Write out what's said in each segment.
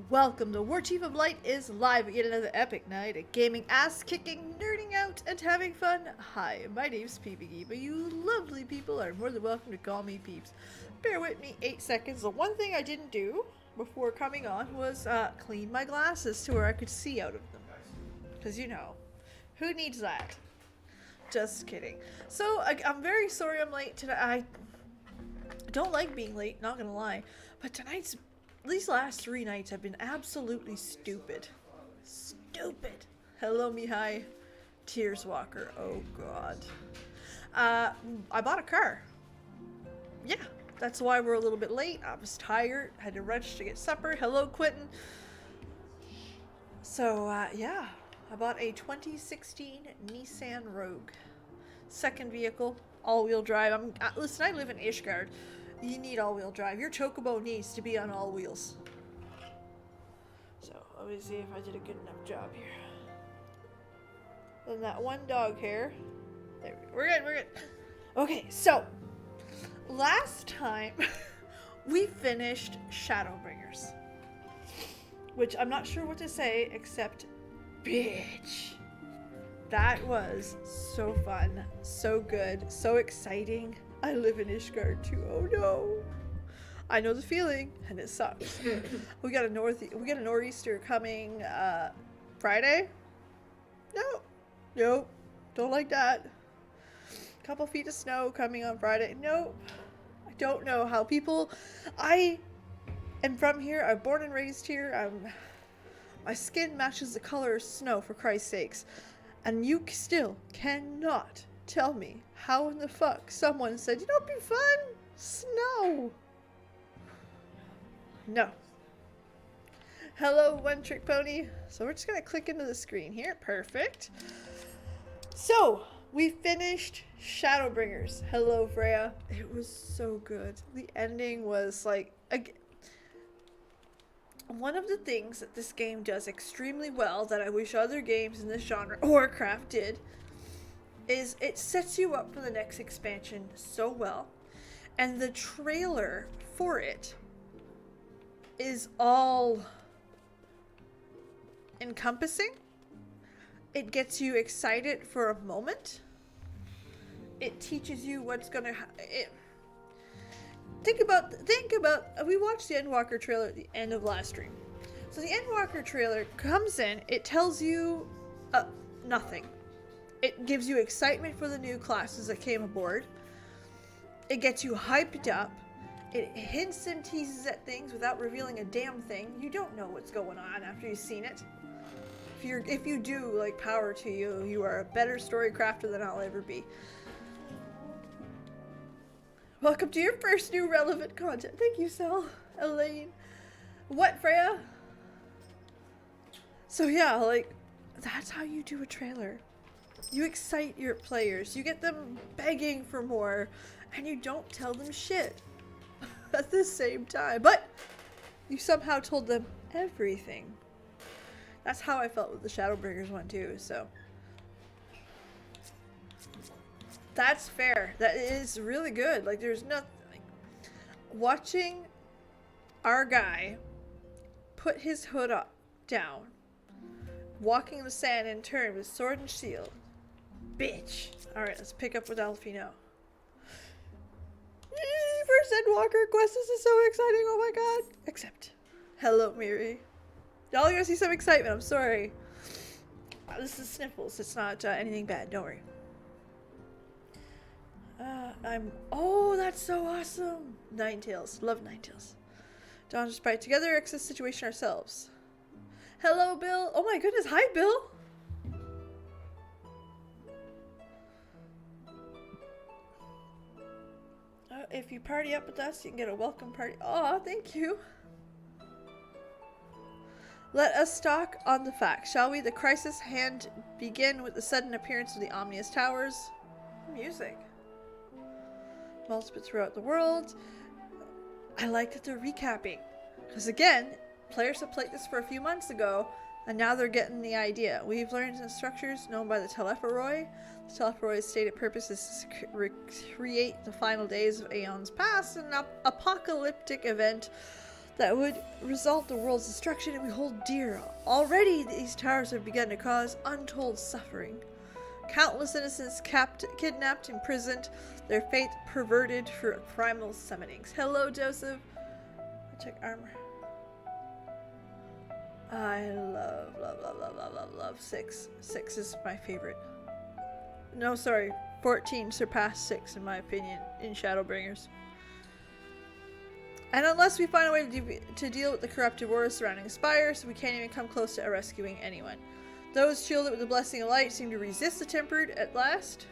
Welcome, the Warchief of Light is live at yet another epic night of gaming, ass-kicking, nerding out, and having fun. Hi, my name's Peebs, but you lovely people are more than welcome to call me Peebs. Bear with me 8 seconds. The one thing I didn't do before coming on was clean my glasses to where I could see out of them. Because, you know, who needs that? Just kidding. So, I'm very sorry I'm late today. I don't like being late, not gonna lie. But these last 3 nights have been absolutely stupid. Stupid. Hello, Mihai. Tears Walker. Oh, God. I bought a car. Yeah, that's why we're a little bit late. I was tired. Had to rush to get supper. Hello, Quentin. So, yeah. I bought a 2016 Nissan Rogue. Second vehicle. All-wheel drive. Listen, I live in Ishgard. You need all-wheel drive. Your Chocobo needs to be on all wheels. So, let me see if I did a good enough job here. Then that one dog hair. There we go. We're good. Okay, so last time we finished Shadowbringers, which I'm not sure what to say except bitch. That was so fun, so good, so exciting. I live in Ishgard too. Oh no. I know the feeling, and it sucks. we got a nor'easter coming Friday. Nope. Don't like that. Couple feet of snow coming on Friday. Nope. I don't know how people. I am from here. I'm born and raised here. My skin matches the color of snow, for Christ's sakes, and you still cannot tell me how in the fuck someone said, you know, it'd be fun? Snow. No. Hello, One Trick Pony. So we're just gonna click into the screen here. Perfect. So we finished Shadowbringers. Hello, Freya. It was so good. The ending was like, one of the things that this game does extremely well that I wish other games in this genre, Warcraft, did, is it sets you up for the next expansion so well, and the trailer for it is all encompassing. It gets you excited for a moment. It teaches you what's gonna think about we watched the Endwalker trailer at the end of last stream. So the Endwalker trailer comes in, it tells you nothing. It gives you excitement for the new classes that came aboard. It gets you hyped up. It hints and teases at things without revealing a damn thing. You don't know what's going on after you've seen it. If you do, like, power to you, you are a better story crafter than I'll ever be. Welcome to your first new relevant content. Thank you, Sel. Elaine. What, Freya? So yeah, like, that's how you do a trailer. You excite your players. You get them begging for more, and you don't tell them shit at the same time. But you somehow told them everything. That's how I felt with the Shadowbringers one too, so. That's fair. That is really good. Like, there's nothing. Like, watching our guy put his hood down, walking in the sand in turn with sword and shield. Bitch. Alright, let's pick up with Alfino. First Endwalker quest, this is so exciting, oh my god. Except, hello, Miri. Y'all are gonna see some excitement, I'm sorry. This is sniffles, it's not anything bad, don't worry. Oh, that's so awesome. Ninetales, love Ninetales. Dawn just fight together, access situation ourselves. Hello, Bill. Oh my goodness, hi, Bill. If you party up with us, you can get a welcome party. Aw, thank you. Let us talk on the facts, shall we? The crisis hand begin with the sudden appearance of the ominous towers. Music. Multiple throughout the world. I like that they're recapping. Because again, players have played this for a few months ago, and now they're getting the idea. We've learned the structures known by the Telepharoi. The Telepharoi's stated purpose is to recreate the final days of Aeon's past, an apocalyptic event that would result in the world's destruction and we hold dear. Already these towers have begun to cause untold suffering. Countless innocents kidnapped, imprisoned, their fate perverted for primal summonings. Hello, Joseph. Check armor. I love 6. 6 is my favorite. No, sorry. 14 surpassed 6 in my opinion in Shadowbringers. And unless we find a way to deal with the corrupted waters surrounding Spires, we can't even come close to rescuing anyone. Those shielded with the blessing of light seem to resist the tempered at last.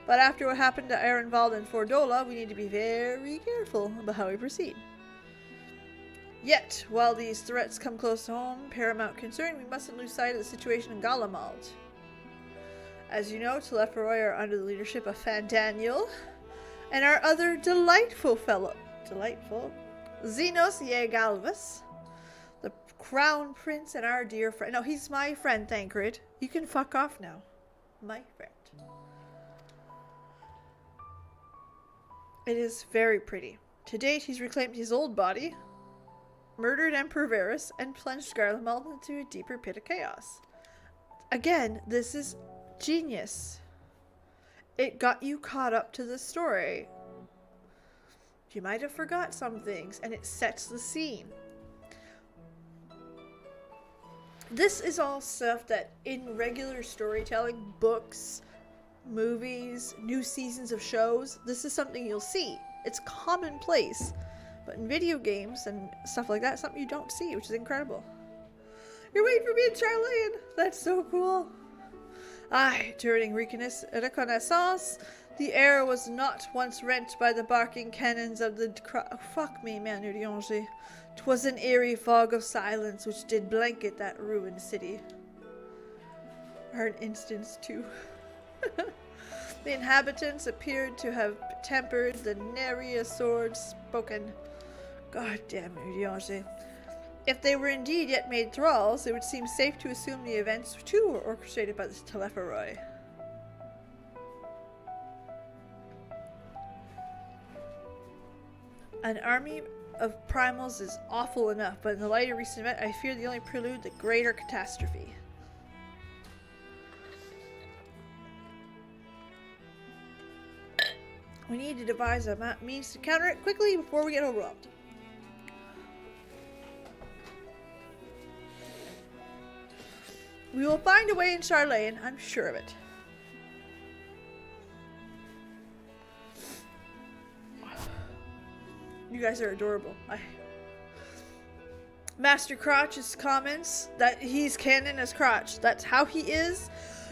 But after what happened to Arenvald and Fordola, we need to be very careful about how we proceed. Yet, while these threats come close to home, paramount concern, we mustn't lose sight of the situation in Galamald. As you know, Thavnair are under the leadership of Fandaniel, and our other delightful fellow, Xenos Yegalvis, the crown prince and our dear friend. No, he's my friend, Thancred. You can fuck off now. My friend. It is very pretty. To date, he's reclaimed his old body, murdered Emperor Varys, and plunged Garlemald into a deeper pit of chaos. Again, this is genius. It got you caught up to the story. You might have forgot some things, and it sets the scene. This is all stuff that in regular storytelling, books, movies, new seasons of shows, this is something you'll see. It's commonplace. But in video games and stuff like that, something you don't see, which is incredible. You're waiting for me in Sharlayan. That's so cool. Aye, during reconnaissance, the air was not once rent by the barking cannons of the fuck me, man, Uriange. 'Twas an eerie fog of silence which did blanket that ruined city. Or an instance too. The inhabitants appeared to have tempered the nary sword spoken. God damn Uriange. If they were indeed yet made thralls, it would seem safe to assume the events too were orchestrated by the Thavnair. An army of primals is awful enough, but in the light of recent event, I fear the only prelude to greater catastrophe. We need to devise a means to counter it quickly before we get overwhelmed. We will find a way in Sharlayan, I'm sure of it. You guys are adorable. Master Crotch's comments that he's canon as Crotch. That's how he is.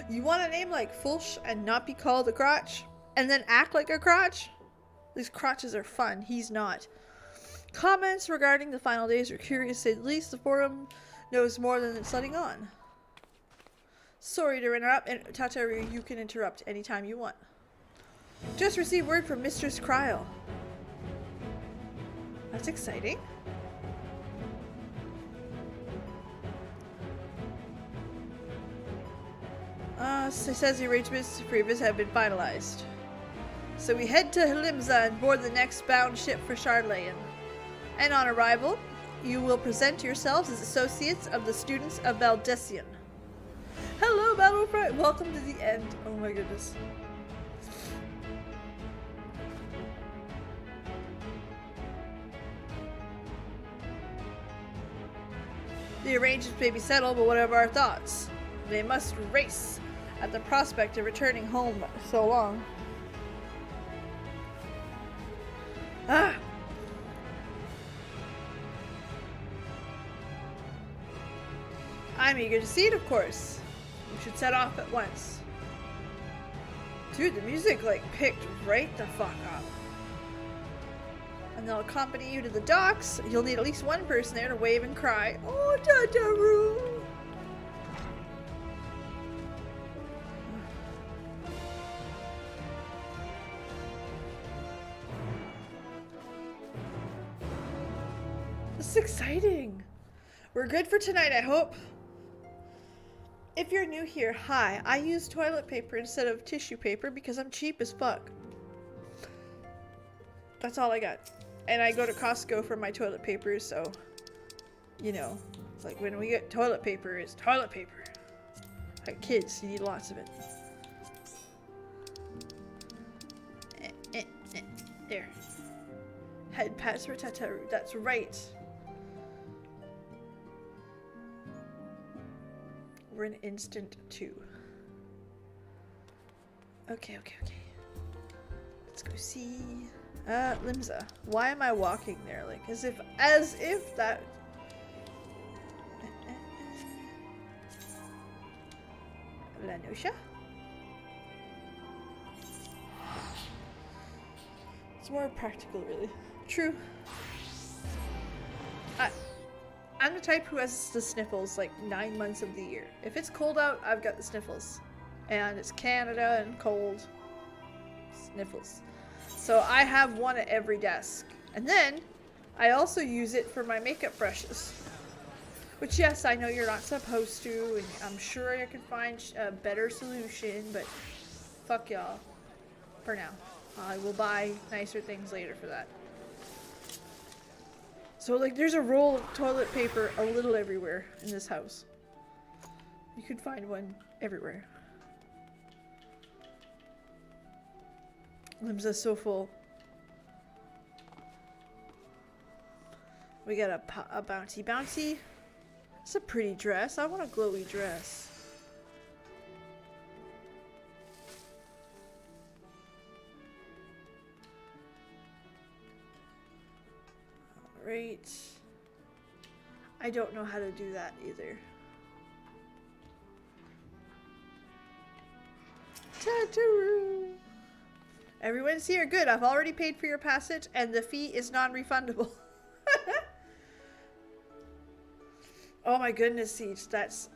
You want a name like Fulsh and not be called a Crotch? And then act like a Crotch? These Crotches are fun. He's not. Comments regarding the final days are curious to say the least. The forum knows more than it's letting on. Sorry to interrupt, and Tata, you can interrupt anytime you want. Just received word from Mistress Kryl. That's exciting. It says the arrangements for Peebs have been finalized. So we head to Halimza and board the next bound ship for Sharlayan. And on arrival, you will present yourselves as associates of the students of Valdesian. Hello, Battlefront! Welcome to the end. Oh my goodness. The arrangements may be settled, but what are our thoughts? They must race at the prospect of returning home so long. Ah! I'm eager to see it, of course. We should set off at once. Dude, the music, like, picked right the fuck up. And they'll accompany you to the docks. You'll need at least one person there to wave and cry, "Oh, Tataru!" This is exciting. We're good for tonight, I hope. If you're new here, hi. I use toilet paper instead of tissue paper because I'm cheap as fuck. That's all I got. and I go to Costco for my toilet paper, so, you know, it's like when we get toilet paper, it's toilet paper. Like kids, you need lots of it. There. Head pats for Tataru. That's right. We're in instant 2. Okay. Let's go see. Limsa. Why am I walking there? Like, as if that. Lanusha? It's more practical, really. True. I'm the type who has the sniffles like 9 months of the year. If it's cold out, I've got the sniffles. And it's Canada and cold. Sniffles. So I have one at every desk. And then, I also use it for my makeup brushes. Which, yes, I know you're not supposed to, and I'm sure I can find a better solution, but fuck y'all. For now. I will buy nicer things later for that. So, like, there's a roll of toilet paper a little everywhere in this house. You could find one everywhere. Limsa's so full. We got a bouncy. It's a pretty dress. I want a glowy dress. Alright. I don't know how to do that either. Tataru! Everyone's here. Good. I've already paid for your passage and the fee is non-refundable. Oh my goodness, Siege. That's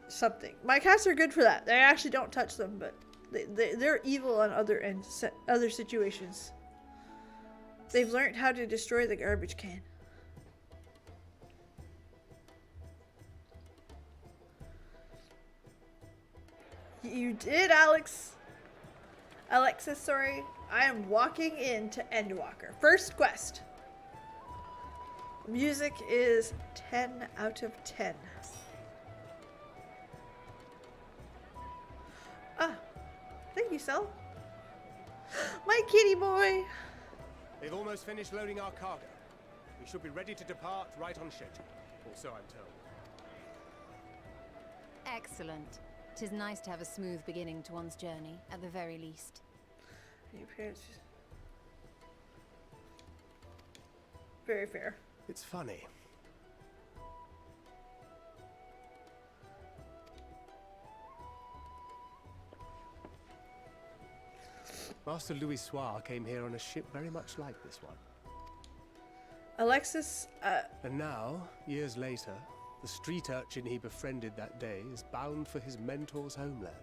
something. My cats are good for that. They actually don't touch them, but they're evil on other situations. They've learned how to destroy the garbage can. You did, Alex. Alexis, sorry. I am walking into Endwalker. First quest. Music is 10 out of 10. Ah, thank you, Sel. My kitty boy. They've almost finished loading our cargo. We should be ready to depart right on schedule. Or so I'm told. Excellent. 'Tis nice to have a smooth beginning to one's journey, at the very least. Very fair. It's funny. Master Louis Soir came here on a ship very much like this one. Alexis, And now, years later, the street urchin he befriended that day is bound for his mentor's homeland.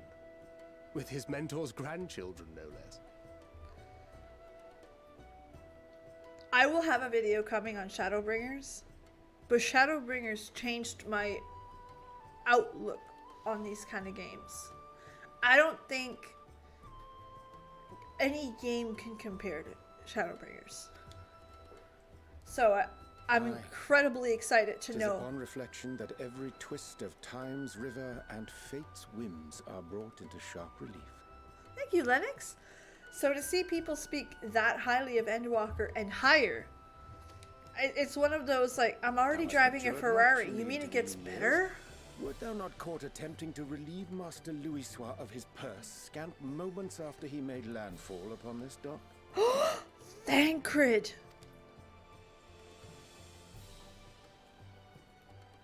With his mentor's grandchildren, no less. I will have a video coming on Shadowbringers, but Shadowbringers changed my outlook on these kind of games. I don't think any game can compare to Shadowbringers. So I'm incredibly excited to know. Upon reflection that every twist of time's river and fate's whims are brought into sharp relief. Thank you, Lennox. So to see people speak that highly of Endwalker and higher, it's one of those, like, I'm already driving a Ferrari. You mean it gets better? Wert thou not caught attempting to relieve Master Louis Soir of his purse scant moments after he made landfall upon this dock? Thancred!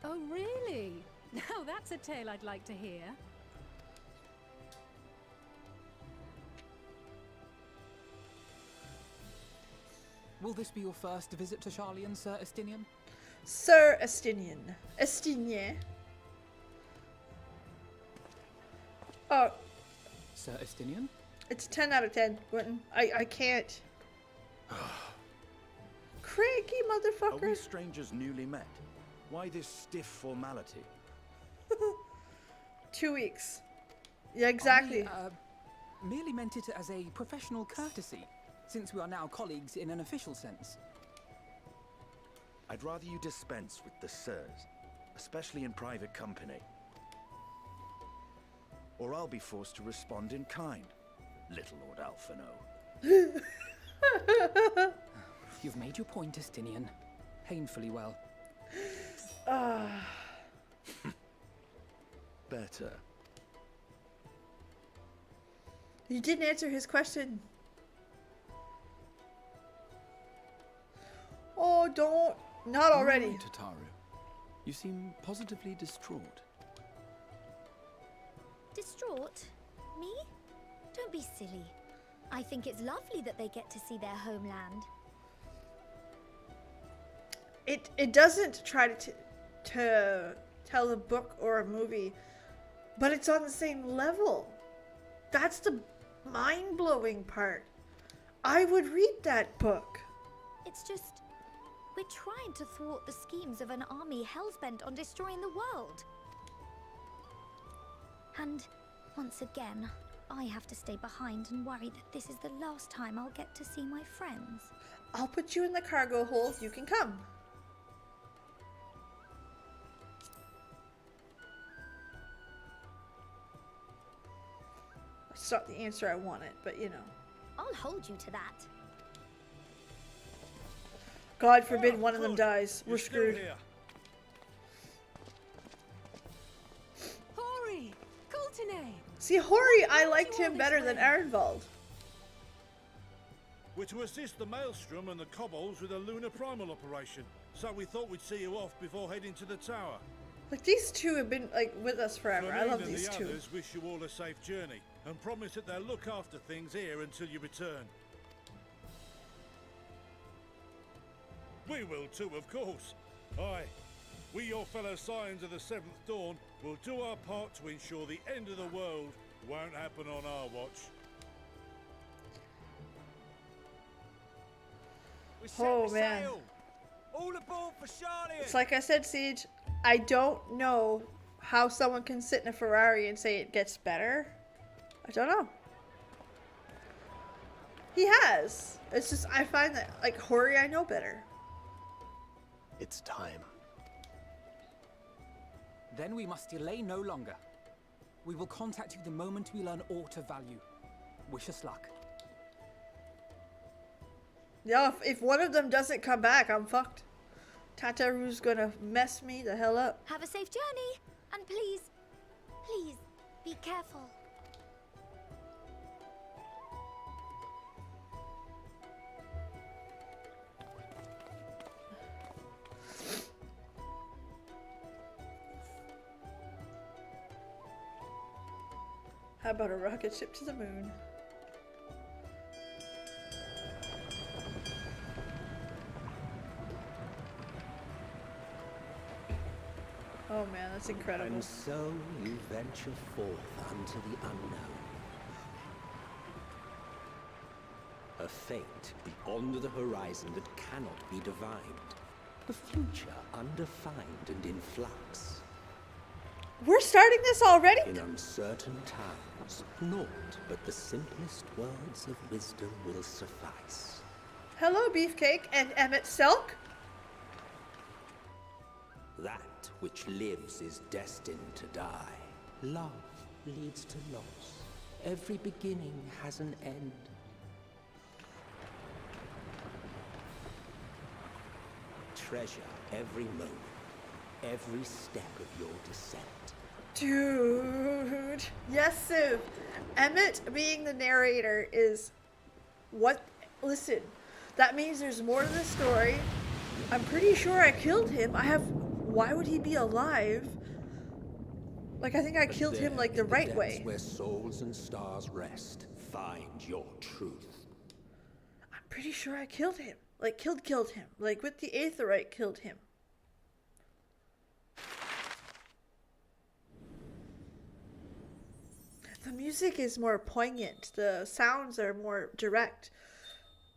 Oh, really? Now that's a tale I'd like to hear. Will this be your first visit to Sharlayan, Sir Estinian? Sir Estinian. Estinien. Oh. Sir Estinian? It's 10 out of 10, Quentin. I can't. Cranky Are we motherfucker. strangers newly met? Why this stiff formality? 2 weeks. Yeah, exactly. I merely meant it as a professional courtesy, since we are now colleagues in an official sense. I'd rather you dispense with the sirs, especially in private company. Or I'll be forced to respond in kind, little Lord Alphino. You've made your point, Estinian. Painfully well. Better. You didn't answer his question. Oh, don't. Not already. All right, Tataru. You seem positively distraught. Distraught? Me? Don't be silly. I think it's lovely that they get to see their homeland. It doesn't try to tell a book or a movie, but it's on the same level. That's the mind-blowing part. I would read that book. It's just, we're trying to thwart the schemes of an army hellbent on destroying the world. And once again, I have to stay behind and worry that this is the last time I'll get to see my friends. I'll put you in the cargo hold. You can come. That's not the answer I wanted, but you know. I'll hold you to that. God forbid one of them dies. We're screwed. Hori! Coulternay! See, Hori, I liked him better than Arenvald. We're to assist the Maelstrom and the Kobolds with a lunar primal operation, so we thought we'd see you off before heading to the tower. Like, these two have been, like, with us forever. I love these two. The others wish you all a safe journey, and promise that they'll look after things here until you return. We will too, of course. Aye. We, your fellow Scions of the Seventh Dawn, will do our part to ensure the end of the world won't happen on our watch. Oh, man. All aboard for Sharlayan. It's like I said, Siege, I don't know how someone can sit in a Ferrari and say it gets better. I don't know. He has. It's just, I find that, like, Hori, I know better. It's time. Then we must delay no longer. We will contact you the moment we learn aught of value. Wish us luck. Yeah, if one of them doesn't come back, I'm fucked. Tataru's gonna mess me the hell up. Have a safe journey, and please, please, be careful. How about a rocket ship to the moon? Oh man, that's incredible. And so you venture forth unto the unknown. A fate beyond the horizon that cannot be divined. A future undefined and in flux. We're starting this already? In uncertain times, naught but the simplest words of wisdom will suffice. Hello, Beefcake and Emmett Selk. That which lives is destined to die. Love leads to loss. Every beginning has an end. Treasure every moment, every step of your descent. Dude. Yes, Civ. Emmett being the narrator is what? Listen, that means there's more to the story. I'm pretty sure I killed him. Why would he be alive? Like, I think I killed him, like, the right way. Where souls and stars rest, find your truth. I'm pretty sure I killed him. Like, killed him. Like, with the Aetherite, killed him. The music is more poignant. The sounds are more direct.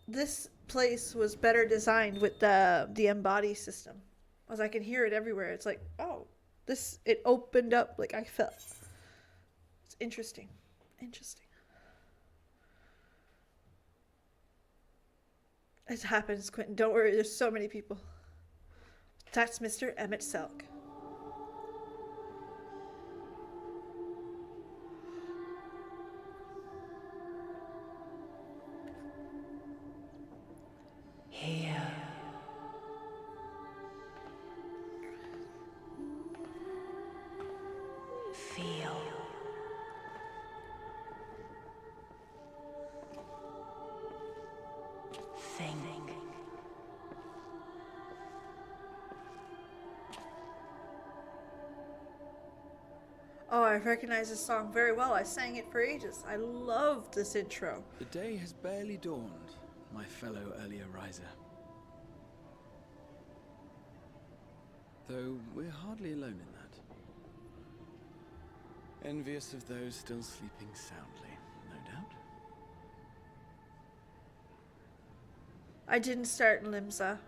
This place was better designed with the embody system. As I can hear it everywhere. It's like, oh, it opened up like I felt. It's interesting. Interesting. It happens, Quentin. Don't worry, there's so many people. That's Mr. Emmett Selk. Here. Feel. Think. Oh, I recognize this song very well. I sang it for ages. I love this intro. The day has barely dawned, my fellow earlier riser. Though we're hardly alone in that. Envious of those still sleeping soundly, no doubt. I didn't start in Limsa.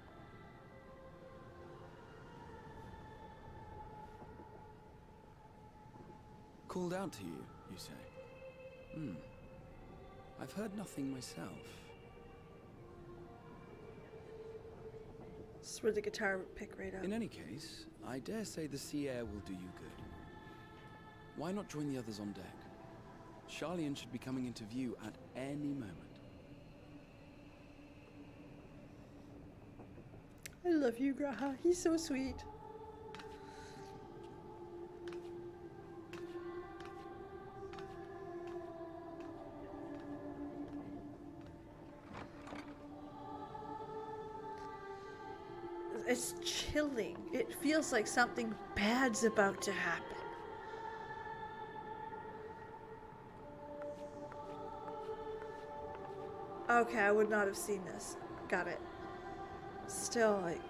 Called out to you, you say? I've heard nothing myself. This is where the guitar would pick right up. In any case, I dare say the sea air will do you good. Why not join the others on deck? Sharlayan should be coming into view at any moment. I love you, Graha. He's so sweet. It's chilling. It feels like something bad's about to happen. Okay, I would not have seen this. Got it. Still, like...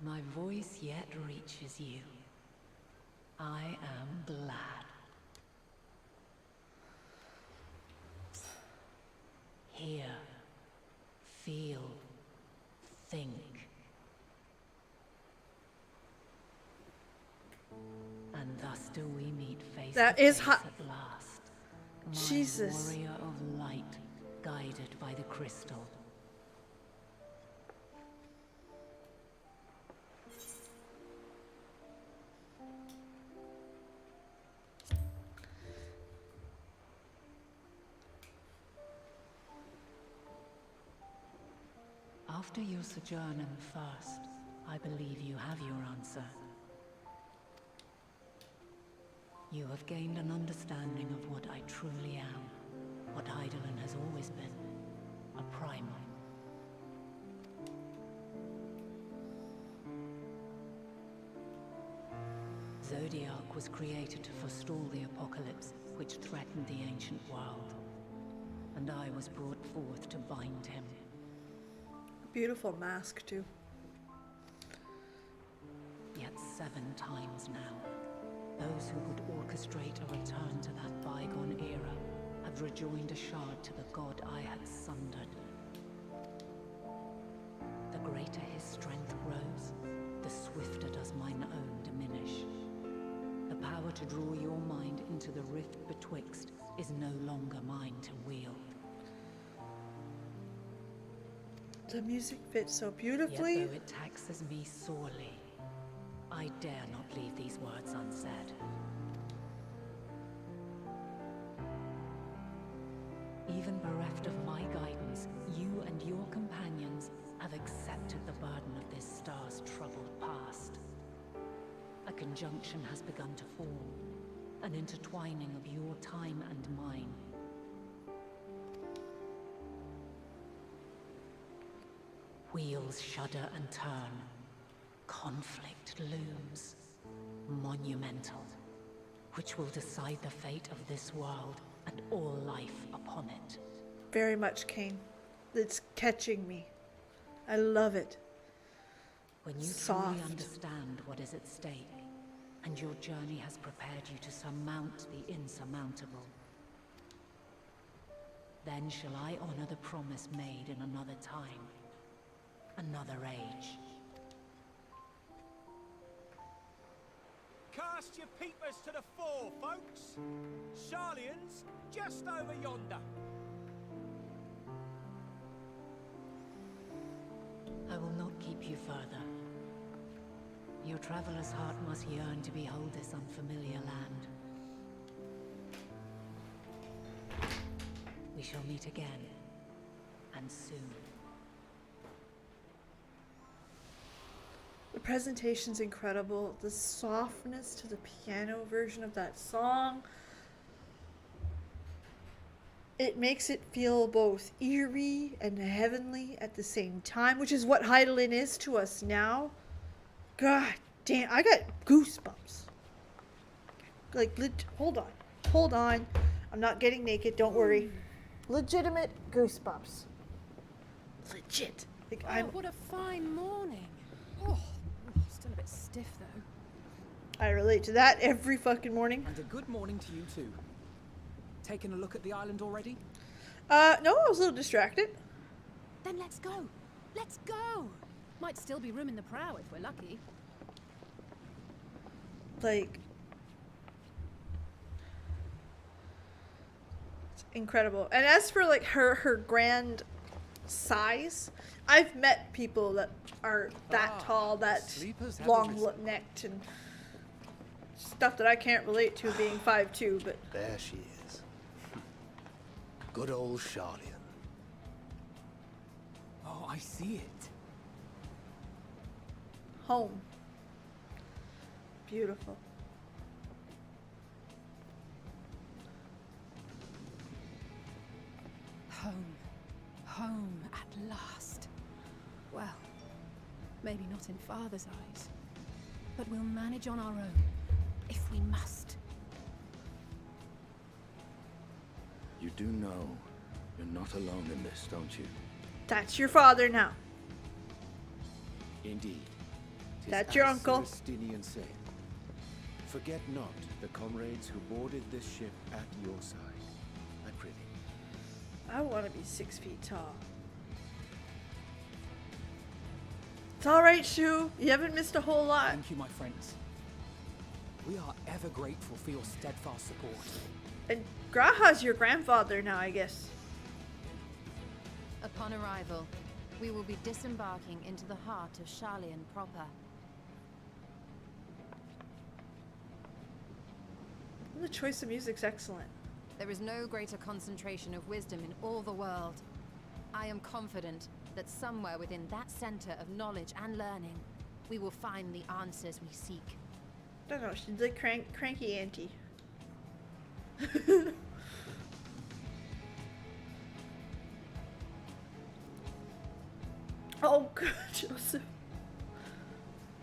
My voice yet reaches you. I am glad. Hear, feel, think. And thus do we meet face That to is face hot. at last. Jesus. My warrior of light, guided by the crystal. After your sojourn in the First, I believe you have your answer. You have gained an understanding of what I truly am, what Eidolon has always been, a primal. Zodiac was created to forestall the apocalypse which threatened the ancient world, and I was brought forth to bind him. Beautiful mask, too. Yet 7 times now, those who would orchestrate a return to that bygone era have rejoined a shard to the god I had sundered. The greater his strength grows, the swifter does mine own diminish. The power to draw your mind into the rift betwixt is no longer mine to wield. The music fits so beautifully. Yet though it taxes me sorely, I dare not leave these words unsaid. Even bereft of my guidance, you and your companions have accepted the burden of this star's troubled past. A conjunction has begun to form, an intertwining of your time and mine. Wheels shudder and turn. Conflict looms. Monumental. Which will decide the fate of this world and all life upon it. Very much, Kane. It's catching me. I love it. When you Soft. truly understand what is at stake, and your journey has prepared you to surmount the insurmountable. Then shall I honor the promise made in another time, another age. Cast your peepers to the fore, folks. Sharlayan's just over yonder. I will not keep you further. Your traveler's heart must yearn to behold this unfamiliar land. We shall meet again, and soon. The presentation's incredible. The softness to the piano version of that song. It makes it feel both eerie and heavenly at the same time, which is what Hydaelyn is to us now. God damn, I got goosebumps. Like, hold on. Hold on. I'm not getting naked, don't worry. Legitimate goosebumps. Legit. Like, Oh, what a fine morning. Oh, still a bit stiff though. I relate to that every fucking morning. And a good morning to you too. Taking a look at the island already? No, I was a little distracted. Then let's go. Let's go. Might still be room in the prow if we're lucky. Like, it's incredible. And as for like her grand size, I've met people that are that tall, that long necked and stuff that I can't relate to being 5'2", but There she is. Good old Sharlayan. Oh, I see it. home. Beautiful. Home. Home at last. Well, maybe not in Father's eyes, but we'll manage on our own, if we must. You do know you're not alone in this, don't you? That's your father now. Indeed. That's your uncle. Celestinian say. Forget not the comrades who boarded this ship at your side. I prithee. I want to be 6 feet tall. It's alright, Shu. You haven't missed a whole lot. Thank you, my friends. We are ever grateful for your steadfast support. And Graha's your grandfather now, I guess. Upon arrival, we will be disembarking into the heart of Sharlayan proper. The choice of music's excellent. There is no greater concentration of wisdom in all the world. I am confident that somewhere within that center of knowledge and learning, we will find the answers we seek. I don't know, she's like cranky auntie. Oh, good, Joseph.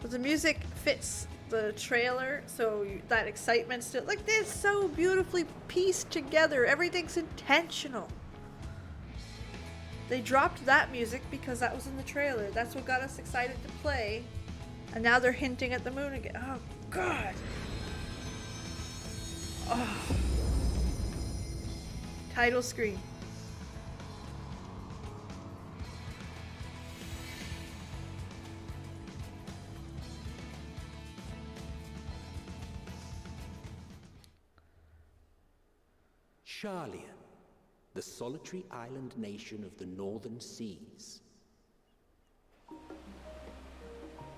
But the music fits the trailer, so that excitement still, like, this so beautifully pieced together. Everything's intentional. They dropped that music because that was in the trailer. That's what got us excited to play. And now they're hinting at the moon again. Oh, God. Oh. Title screen. Sharlayan, the solitary island nation of the northern seas.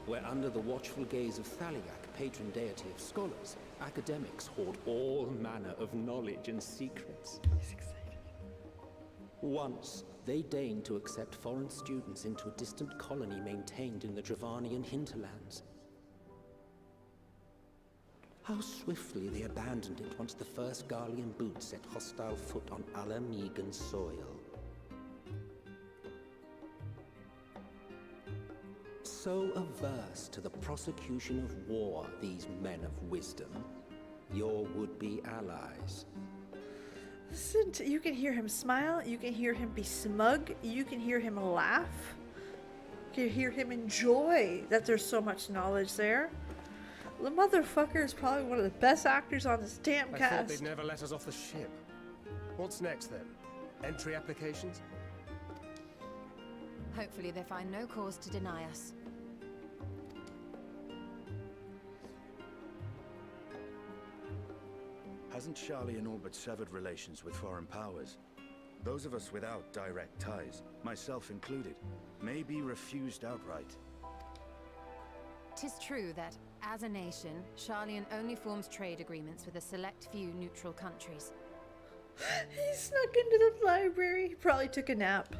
Where under the watchful gaze of Thaliak, patron deity of scholars, academics hoard all manner of knowledge and secrets. He's excited. Once, they deigned to accept foreign students into a distant colony maintained in the Dravanian hinterlands. How swiftly they abandoned it once the first Garlean boot set hostile foot on Alamegan soil. So averse to the prosecution of war, these men of wisdom, your would-be allies. Listen to, you can hear him smile, you can hear him be smug, you can hear him laugh, you can hear him enjoy that there's so much knowledge there. The motherfucker is probably one of the best actors on this damn I cast. thought they'd never let us off the ship. What's next then? Entry applications? Hopefully they find no cause to deny us. Hasn't Sharlayan all but severed relations with foreign powers? Those of us without direct ties, myself included, may be refused outright. 'Tis true that, as a nation, Sharlayan only forms trade agreements with a select few neutral countries. He snuck into the library. He probably took a nap.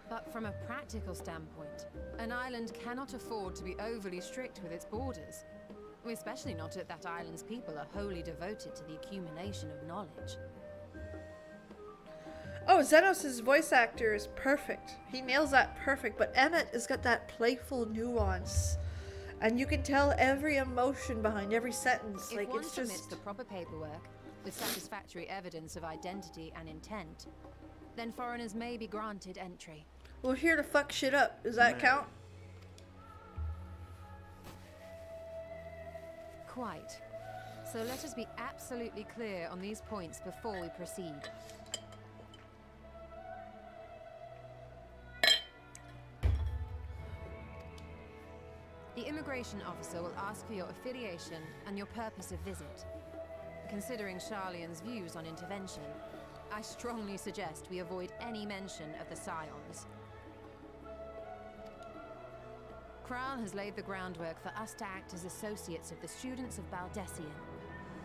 But from a practical standpoint, an island cannot afford to be overly strict with its borders. Especially not if that island's people are wholly devoted to the accumulation of knowledge. Oh, Xenos' voice actor is perfect. He nails that perfect, but Emmett has got that playful nuance. And you can tell every emotion behind every sentence. If like, one it's submits just... the proper paperwork, with satisfactory evidence of identity and intent, then foreigners may be granted entry. We're here to fuck shit up. Does that count? Quite. So let us be absolutely clear on these points before we proceed. The immigration officer will ask for your affiliation and your purpose of visit. Considering Sharlayan's views on intervention, I strongly suggest we avoid any mention of the Scions. Kral has laid the groundwork for us to act as associates of the students of Baldessian,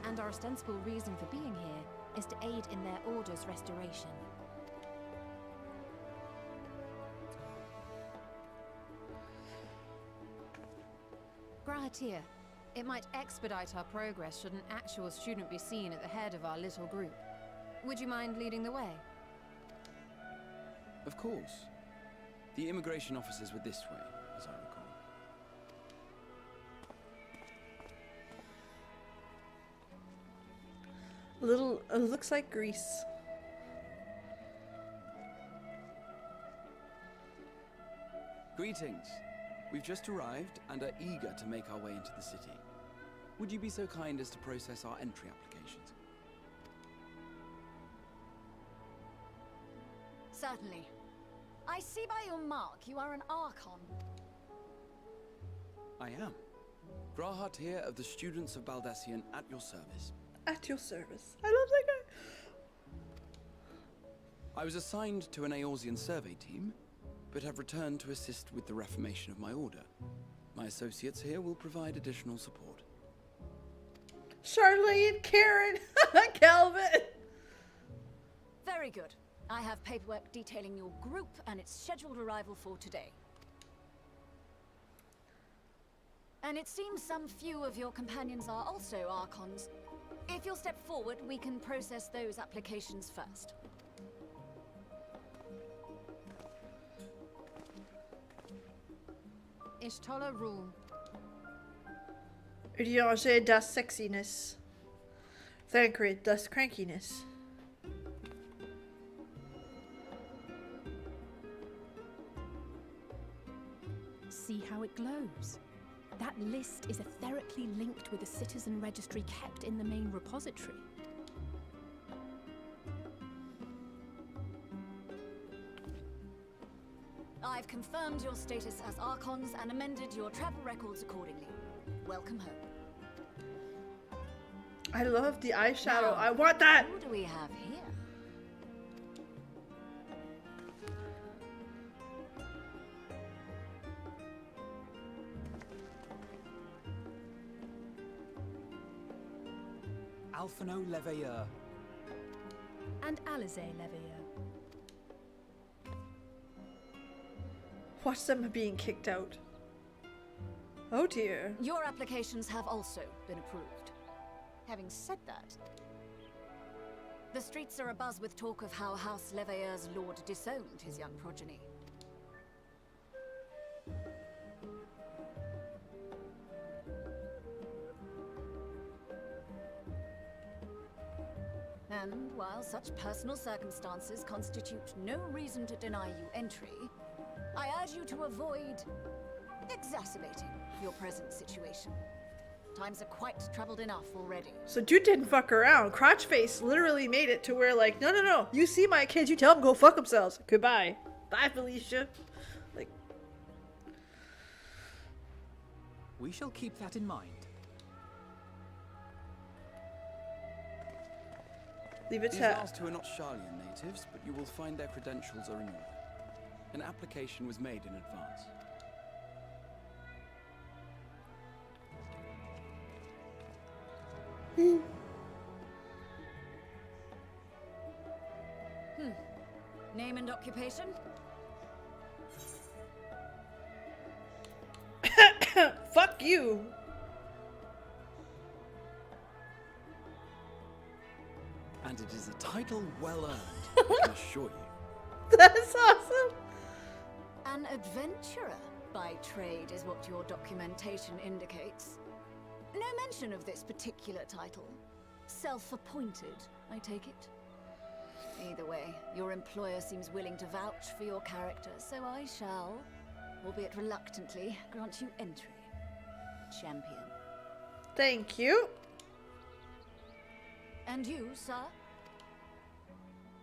and our ostensible reason for being here is to aid in their order's restoration. Grahatir, it might expedite our progress should an actual student be seen at the head of our little group. Would you mind leading the way? Of course. The immigration officers were this way, as I recall. Looks like Greece. Greetings. We've just arrived and are eager to make our way into the city. Would you be so kind as to process our entry applications? Certainly. I see by your mark you are an Archon. I am. Grahatir of the Students of Baldessian at your service. At your service. I love that guy. I was assigned to an Eorzean survey team, but have returned to assist with the reformation of my order. My associates here will provide additional support. Sharlayan, Karen, Calvin. Very good. I have paperwork detailing your group and its scheduled arrival for today. And it seems some few of your companions are also Archons. If you'll step forward, we can process those applications first. Ishtola rule. Ideology das sexiness. Thancred das crankiness. See how it glows? That list is etherically linked with the citizen registry kept in the main repository. I've confirmed your status as Archons and amended your travel records accordingly. Welcome home. I love the eyeshadow. Now, I want that! Who do we have here? Alphino Leveilleur. And Alize Leveilleur. Watch them being kicked out. Oh dear. Your applications have also been approved. Having said that, the streets are abuzz with talk of how House Leveilleur's lord disowned his young progeny. And while such personal circumstances constitute no reason to deny you entry, I urge you to avoid exacerbating your present situation. Times are quite troubled enough already. So dude didn't fuck around. Crotchface literally made it to where like, no, no, no. You see my kids, you tell them go fuck themselves. Goodbye. Bye, Felicia. Like, We shall keep that in mind. leave it These to... last two are not Sharlayan natives, but you will find their credentials are in order. An application was made in advance. Name and occupation? Fuck you. And it is a title well earned, I can assure you. That's awesome. An adventurer by trade is what your documentation indicates. No mention of this particular title. Self-appointed, I take it. Either way, your employer seems willing to vouch for your character, so I shall, albeit reluctantly, grant you entry. Champion. Thank you. And you, sir?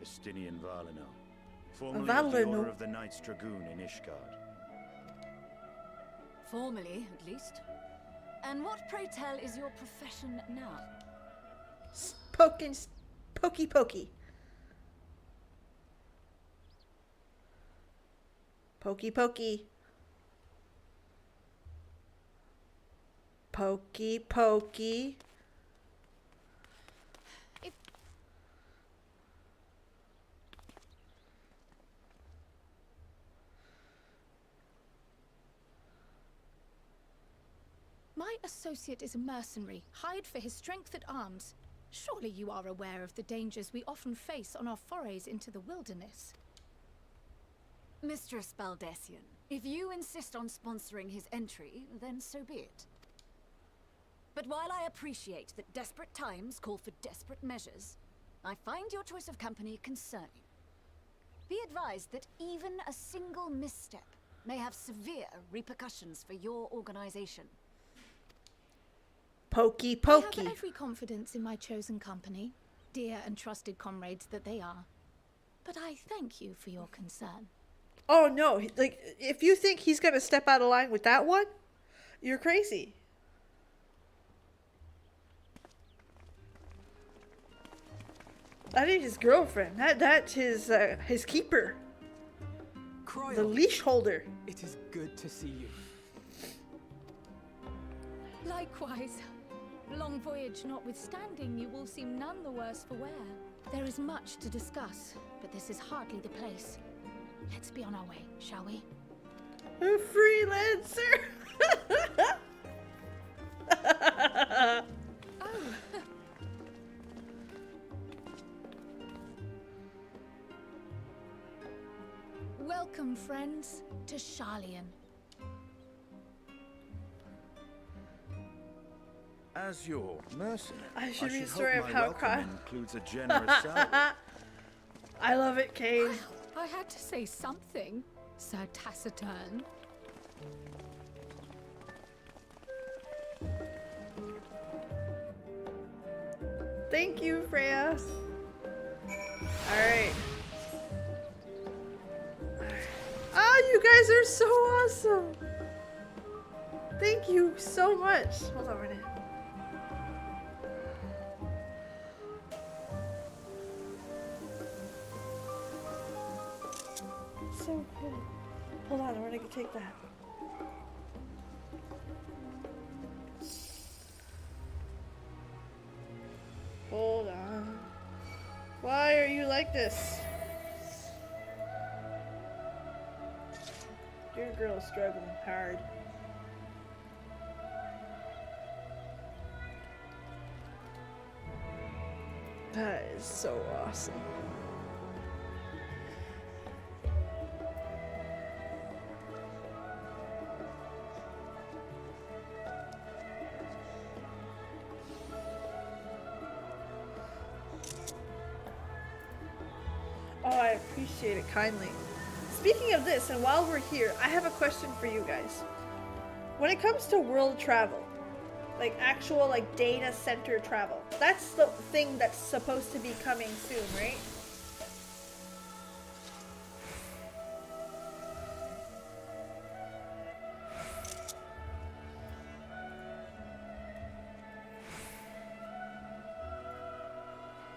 Estinian Valino, formerly of the Order of the Knights Dragoon in Ishgard. Formally, at least. And what, pray tell, is your profession now? Pokey pokey. Pokey pokey. Pokey pokey. My associate is a mercenary, hired for his strength at arms. Surely you are aware of the dangers we often face on our forays into the wilderness. Mistress Baldessian, if you insist on sponsoring his entry, then so be it. But while I appreciate that desperate times call for desperate measures, I find your choice of company concerning. Be advised that even a single misstep may have severe repercussions for your organization. Pokey pokey. I have every confidence in my chosen company, dear and trusted comrades that they are. But I thank you for your concern. Oh no, like, if you think he's gonna step out of line with that one, you're crazy. That ain't his girlfriend. That's his keeper. Cryo, The leash holder. it is good to see you. Likewise. Long voyage notwithstanding, you will seem none the worse for wear. There is much to discuss, but this is hardly the place. Let's be on our way, shall we? A freelancer. Welcome, friends, to Sharlayan. As your mercenary, I should read a hope story of my how welcome includes a generous salary. I love it, Kate. I had to say something, Sir Taciturn. Thank you, Freya. Alright. Oh, you guys are so awesome. Thank you so much. Hold on a minute. So cool. Hold on, we're gonna take that. Hold on. Why are you like this? Your girl is struggling hard. That is so awesome. Oh, I appreciate it kindly. Speaking of this, and while we're here, I have a question for you guys. When it comes to world travel, Like actual like data center travel. That's the thing that's supposed to be coming soon, right?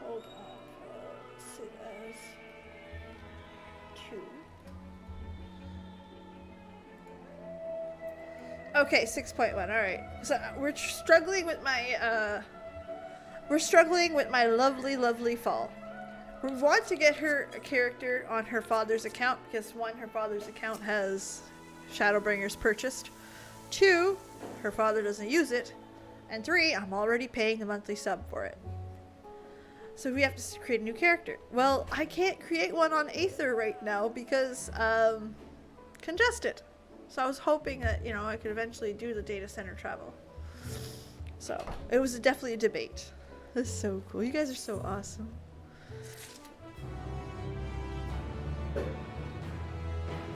Hold on. Sit as 2. Okay, 6.1. All right. So we're struggling with my lovely fall. We want to get her a character on her father's account because 1, her father's account has Shadowbringers purchased. 2, her father doesn't use it, and 3, I'm already paying the monthly sub for it. So we have to create a new character. Well, I can't create one on Aether right now because congested. So I was hoping that, you know, I could eventually do the data center travel. So it was definitely a debate. This is so cool. You guys are so awesome.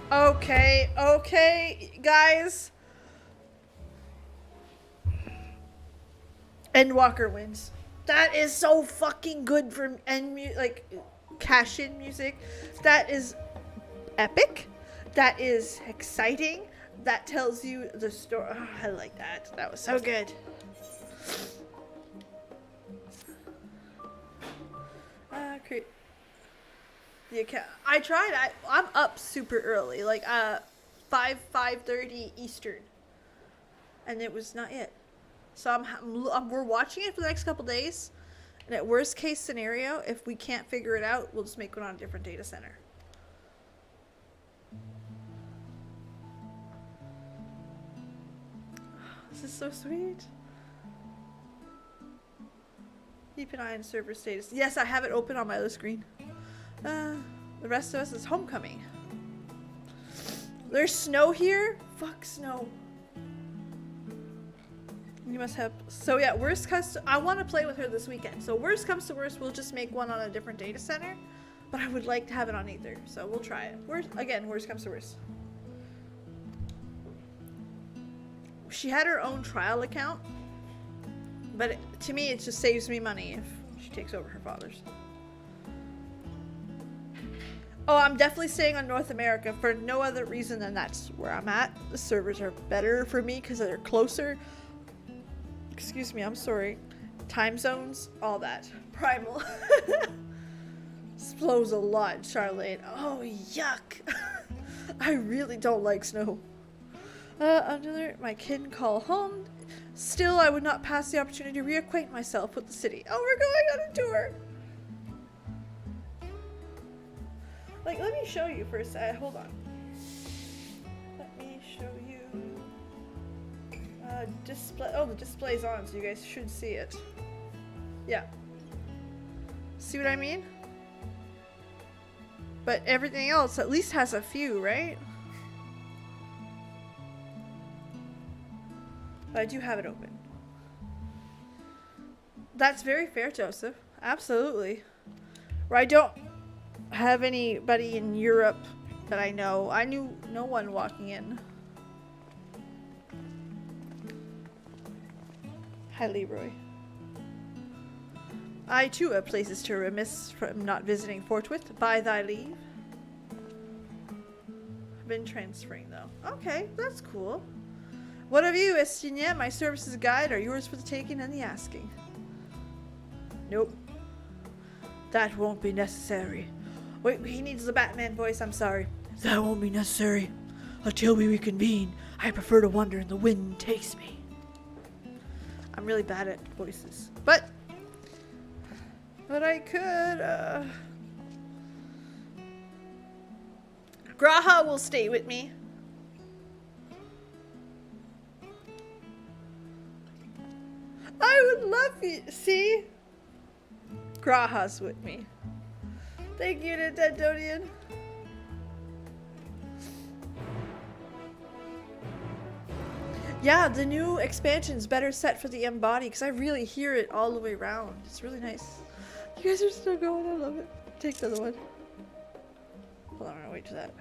Okay, guys. Endwalker wins. That is so fucking good for like cash-in music. That is epic. That is exciting. That tells you the story. Oh, I like that. That was so good. Create the account. I tried. I'm up super early, like 5:30 Eastern, and it was not yet. So we're watching it for the next couple days, and at worst case scenario, if we can't figure it out, we'll just make one on a different data center. This is so sweet. Keep an eye on server status. Yes, I have it open on my other screen. The rest of us is homecoming. There's snow here? Fuck snow. You must have. So yeah, worst comes to, I want to play with her this weekend. So worst comes to worst, we'll just make one on a different data center. But I would like to have it on Aether, so we'll try it. Worst comes to worst. She had her own trial account, but to me, it just saves me money if she takes over her father's. Oh, I'm definitely staying on North America for no other reason than that's where I'm at. The servers are better for me because they're closer. Excuse me, I'm sorry. Time zones, all that. Primal. Slows a lot, Sharlayan. Oh, yuck. I really don't like snow. Another, my kin call home. Still, I would not pass the opportunity to reacquaint myself with the city. Oh, we're going on a tour. Like, let me show you for a sec. Hold on. Let me show you. Display. Oh, the display's on, so you guys should see it. Yeah. See what I mean? But everything else at least has a few, right? But I do have it open. That's very fair, Joseph. Absolutely. Where I don't have anybody in Europe that I know. I knew no one walking in. Hi, Leroy. I too have places to remiss from not visiting forthwith. By thy leave. I've been transferring though. Okay, that's cool. What of you, Estienne? My services guide are yours for the taking and the asking. Nope. That won't be necessary. Wait, he needs the Batman voice, I'm sorry. That won't be necessary. Until we reconvene, I prefer to wander and the wind takes me. I'm really bad at voices. But I could, Graha will stay with me. I would love you. See? Graha's with me. Thank you, Nintendonian. Yeah, the new expansion's better set for the Embody because I really hear it all the way around. It's really nice. You guys are still going. I love it. Take the other one. Hold on, I'm gonna wait for that.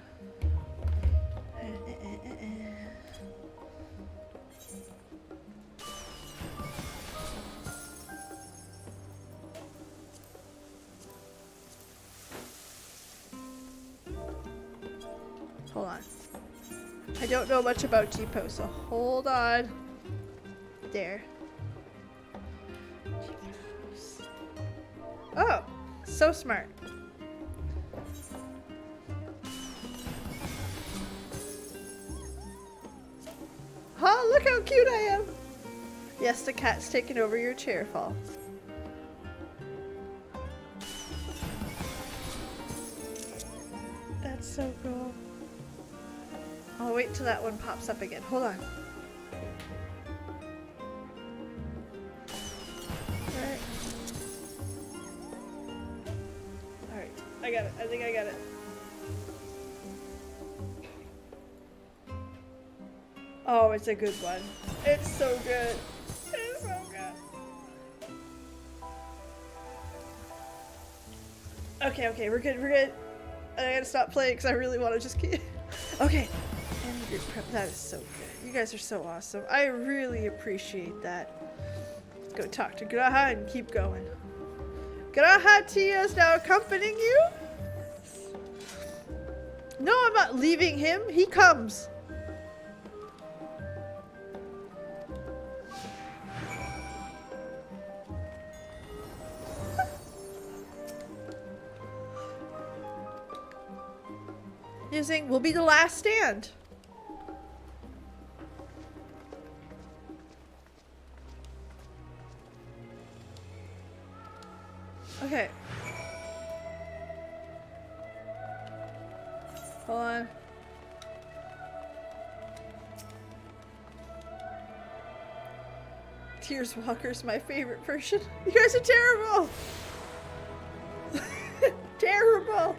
Hold on. I don't know much about T-Post, so hold on. There. Oh, so smart. Huh, look how cute I am. Yes, the cat's taking over your chair, Fall. That's so cool. I'll wait till that one pops up again. Hold on. Alright, I got it. I think I got it. Oh, it's a good one. It's so good. It's so good. Okay, we're good, we're good. I gotta stop playing because I really want to just keep... Okay. And group prep, that is so good. You guys are so awesome. I really appreciate that. Let's go talk to Graha and keep going. Graha Tia is now accompanying you? No, I'm not leaving him. He comes. Using will be the last stand. Okay. Hold on. Tears Walker's my favorite version. You guys are terrible. Terrible.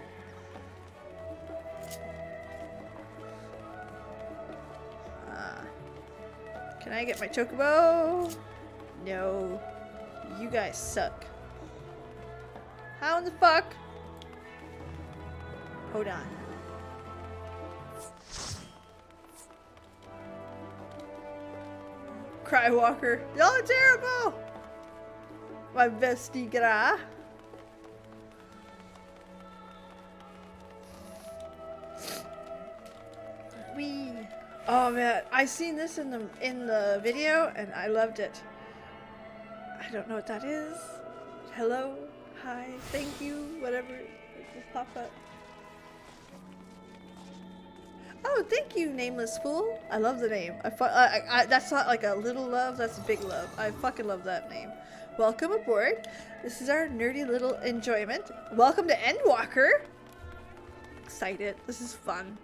Can I get my chocobo? No. You guys suck. How in the fuck? Hold on. Crywalker. Y'all are terrible! My bestie Gra. Wee. Oh man, I seen this in the video and I loved it. I don't know what that is. Hello, hi, thank you, whatever. It just popped up. Oh, thank you, Nameless Fool. I love the name. That's not like a little love, that's a big love. I fucking love that name. Welcome aboard. This is our nerdy little enjoyment. Welcome to Endwalker. Excited. This is fun.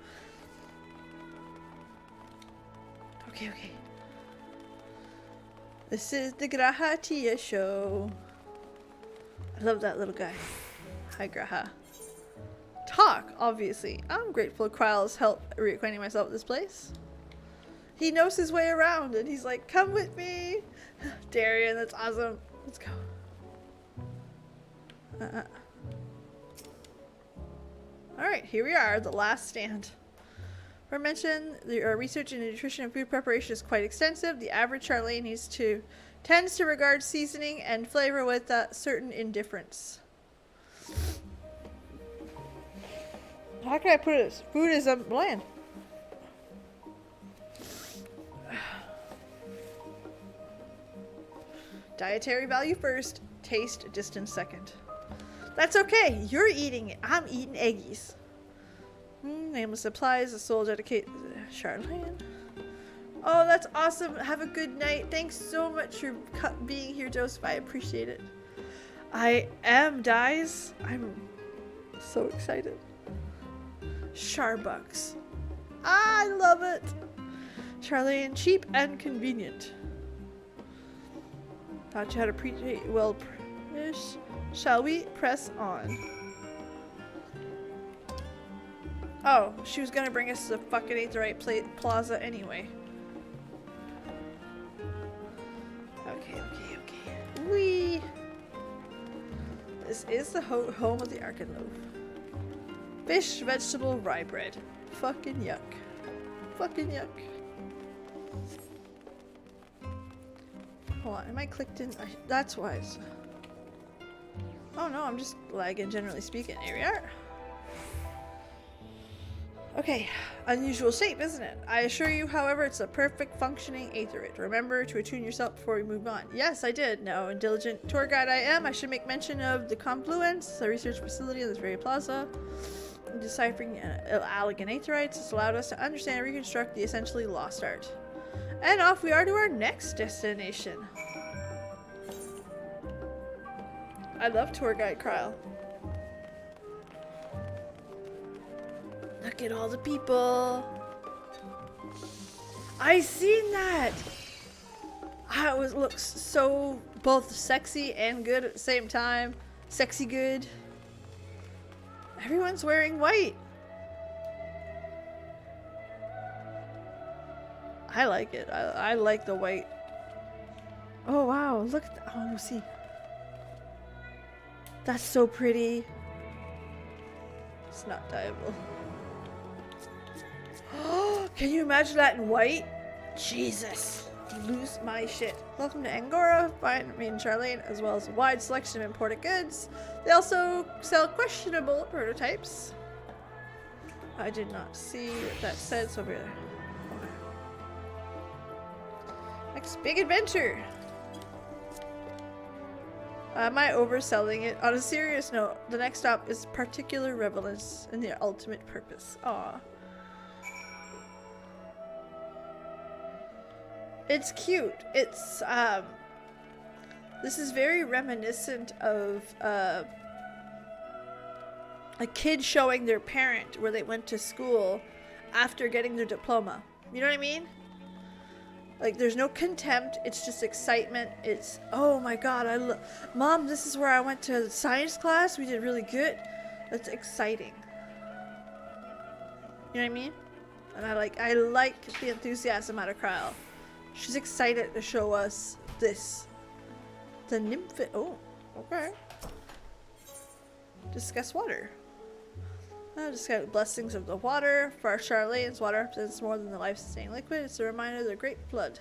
Okay. This is the Graha Tia show. I love that little guy. Hi, Graha. Talk, obviously. I'm grateful Kryle's help reacquainting myself with this place. He knows his way around and he's like, come with me. Darian, that's awesome. Let's go. Alright, here we are, the last stand. For mention, the research in nutrition and food preparation is quite extensive. The average Sharlayan tends to regard seasoning and flavor with a certain indifference. How can I put it? Food is bland. Dietary value first, taste distant second. That's okay. You're eating it. I'm eating eggies. Nameless supplies, a soul dedicated Sharlayan. Oh, that's awesome. Have a good night. Thanks so much for being here, Joseph. I appreciate it. I am, guys. I'm so excited. Sharbucks. I love it. Sharlayan, cheap and convenient. Thought you had appreciate. Well, shall we press on? Oh, she was gonna bring us to the fucking Aetherite Plaza anyway. Okay. Wee. This is the home of the Arkan Loaf. Fish, vegetable, rye bread. Fucking yuck. Fucking yuck. Hold on, am I clicked in? That's why it's... Oh no, I'm just lagging generally speaking. Here we are. Okay, unusual shape, isn't it? I assure you, however, it's a perfect functioning aetherid. Remember to attune yourself before we move on. Yes, I did. Now, a diligent tour guide I am, I should make mention of the Confluence, a research facility in this very plaza. Deciphering elegant aetherites has allowed us to understand and reconstruct the essentially lost art. And off we are to our next destination. I love tour guide Kyle. Look at all the people. I seen that. It looks so both sexy and good at the same time. Sexy good. Everyone's wearing white. I like it. I like the white. Oh wow, look at that. Oh, see. That's so pretty. It's not dyeable. Can you imagine that in white? Jesus. Lose my shit. Welcome to Angora, made in Sharlayan, as well as a wide selection of imported goods. They also sell questionable prototypes. I did not see what that said, so over there. Okay. Next big adventure. Am I overselling it? On a serious note, the next stop is particular relevance and their ultimate purpose. Aww. It's cute. It's, this is very reminiscent of, a kid showing their parent where they went to school after getting their diploma. You know what I mean? Like, there's no contempt. It's just excitement. It's, oh my god, Mom, this is where I went to science class. We did really good. That's exciting. You know what I mean? And I like the enthusiasm out of Kyle. She's excited to show us this. The nymph. Oh, okay. Discuss water. Discuss blessings of the water. For our Sharlayans, water represents more than the life-sustaining liquid. It's a reminder of the great flood.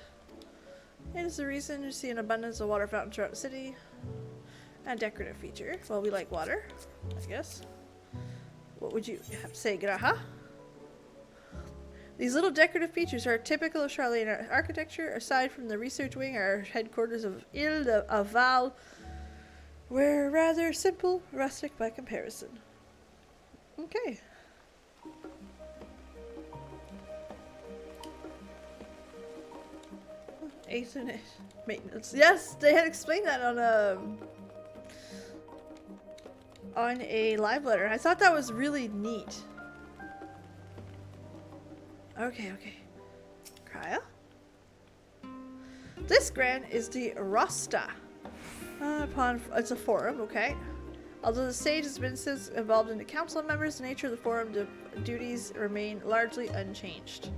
It is the reason to see an abundance of water fountains throughout the city. And decorative feature. Well, we like water, I guess. What would you have to say, Graha? These little decorative features are typical of Sharlayan architecture. Aside from the research wing, our headquarters of Ile de Aval were rather simple, rustic by comparison. Okay. Ethernet maintenance. Yes, they had explained that on a live letter. I thought that was really neat. Okay. Kaya? This grant is the Rasta. It's a forum, okay. Although the stage has been since evolved into council members, the nature of the forum duties remain largely unchanged.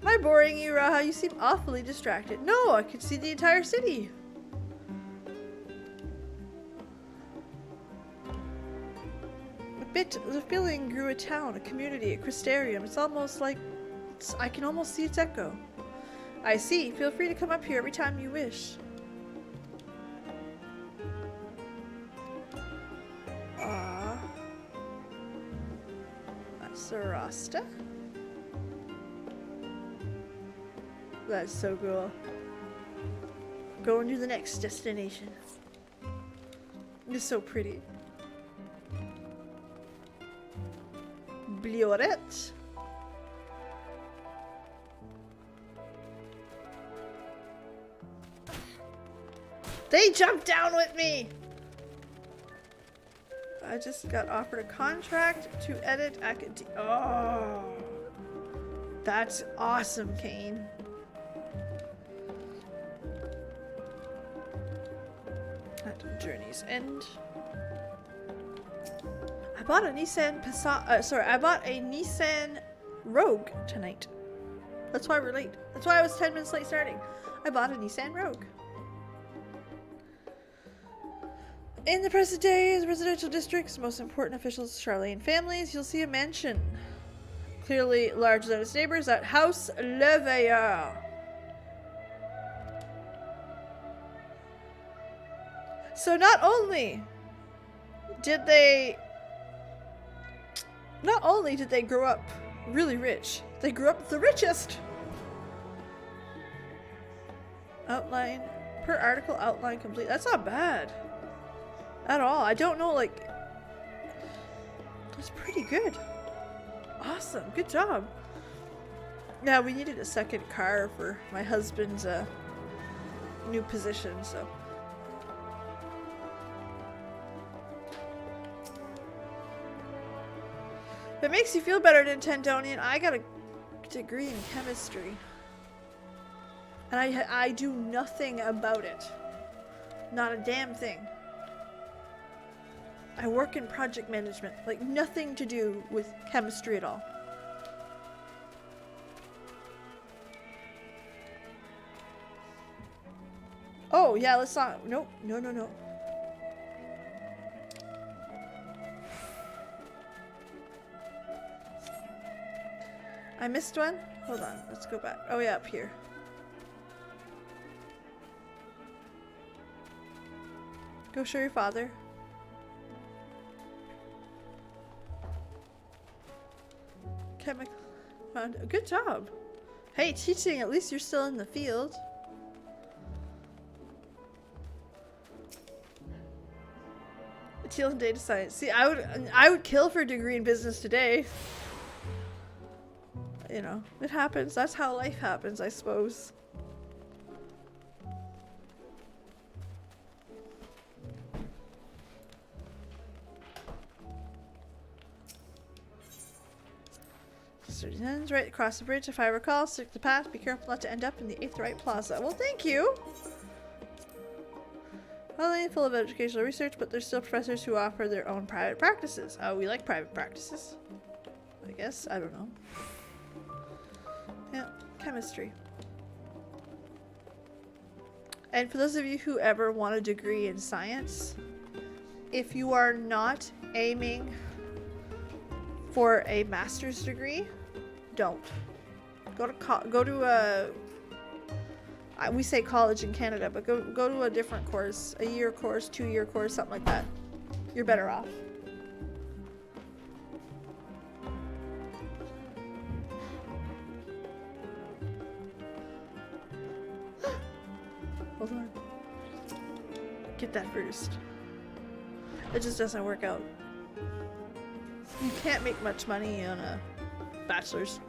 Am I boring you, Raha? You seem awfully distracted. No, I could see the entire city. A bit of the feeling grew a town, a community, a Crystarium. It's almost like I can almost see its echo. I see. Feel free to come up here every time you wish. That's the Rasta. That's so cool. Going to the next destination. It's so pretty. Blioret. They jumped down with me! I just got offered a contract to edit Oh! That's awesome, Kane. At Journey's End. I bought a Nissan I bought a Nissan Rogue tonight. That's why we're late. That's why I was 10 minutes late starting. I bought a Nissan Rogue. In the present day, as residential districts, most important officials, Sharlayan families, you'll see a mansion. Clearly larger than its neighbors at House Leveilleur. So not only did they grow up really rich. They grew up with the richest. Outline per article, outline complete. That's not bad at all. I don't know, like, that's pretty good. Awesome, good job. Yeah, we needed a second car for my husband's new position, so. If it makes you feel better, Nintendonian, I got a degree in chemistry. And I do nothing about it. Not a damn thing. I work in project management. Like, nothing to do with chemistry at all. Oh, yeah, let's not. Nope. No, no, no. I missed one? Hold on. Let's go back. Oh, yeah, up here. Go show your father. Chemical. Good job. Hey, teaching, at least you're still in the field. Teal and data science. See, I would kill for a degree in business today. You know, it happens. That's how life happens, I suppose. Right across the bridge, if I recall. Stick the path. Be careful not to end up in the 8th Right Plaza. Well, thank you. Well, full of educational research, but there's still professors who offer their own private practices. Oh, we like private practices. I guess. I don't know. Yeah, chemistry. And for those of you who ever want a degree in science, if you are not aiming for a master's degree, don't. Go to we say college in Canada, but go to a different course, a year course, 2-year course, something like that. You're better off. Hold on. Get that first. It just doesn't work out. You can't make much money on a bachelor's.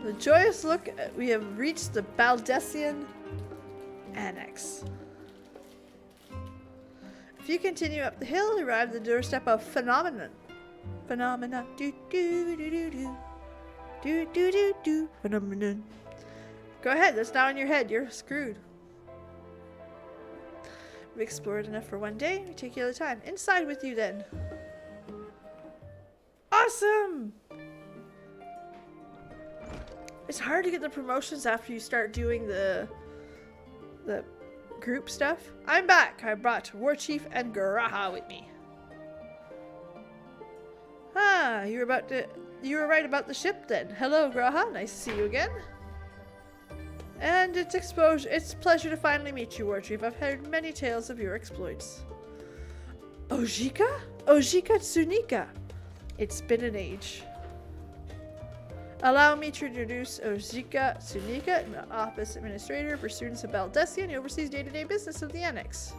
The joyous look, we have reached the Baldessian Annex. If you continue up the hill, you arrive at the doorstep of Phenomenon. Phenomenon. Do do do do do. Do do do do. Phenomenon. Go ahead, that's not in your head. You're screwed. We've explored enough for one day. We take you other time. Inside with you then. Awesome! It's hard to get the promotions after you start doing the group stuff. I'm back. I brought Warchief and Garaha with me. Ah, you were right about the ship then. Hello, Garaha. Nice to see you again. And it's a pleasure to finally meet you, Warchief. I've heard many tales of your exploits. Ojika? Ojika Tsunika. It's been an age. Allow me to introduce Ojika Tsunika, an office administrator for students of Baldessian who oversees day-to-day business of the Annex.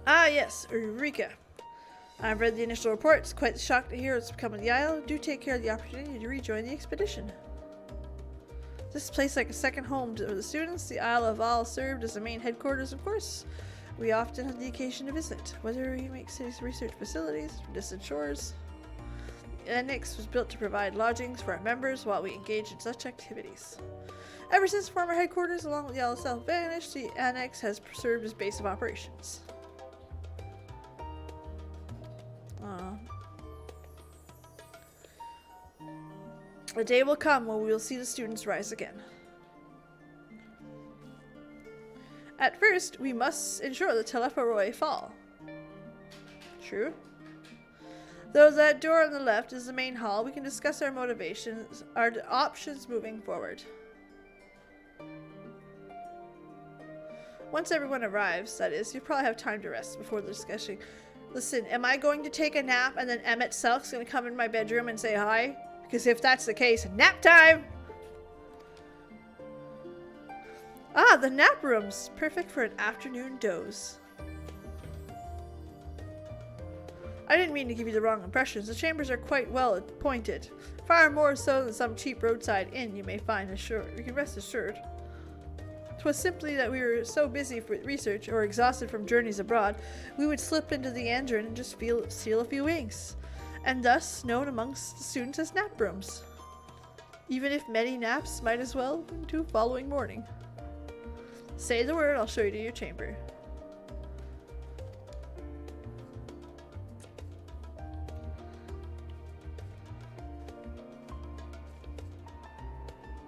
Ah yes, Eureka. I've read the initial reports. Quite shocked to hear what's become of the Isle. Do take care of the opportunity to rejoin the expedition. This place like a second home to the students. The Isle of Val served as the main headquarters, of course. We often have the occasion to visit, whether we make cities research facilities or distant shores. The Annex was built to provide lodgings for our members while we engage in such activities. Ever since former headquarters along with the Isle itself vanished, the Annex has served as base of operations. A day will come when we will see the students rise again. At first, we must ensure the Telephoroi fall. True. Though that door on the left is the main hall, we can discuss our motivations, our options moving forward. Once everyone arrives, that is, you probably have time to rest before the discussion. Listen, am I going to take a nap and then Emmett Selk's gonna come in my bedroom and say hi? Because if that's the case, nap time! Ah, the nap rooms! Perfect for an afternoon doze. I didn't mean to give you the wrong impressions. The chambers are quite well appointed. Far more so than some cheap roadside inn you may find assured. You can rest assured. 'Twas simply that we were so busy with research or exhausted from journeys abroad, we would slip into the Andron and just steal a few winks, and thus known amongst the students as nap rooms. Even if many naps might as well into following morning. Say the word, I'll show you to your chamber.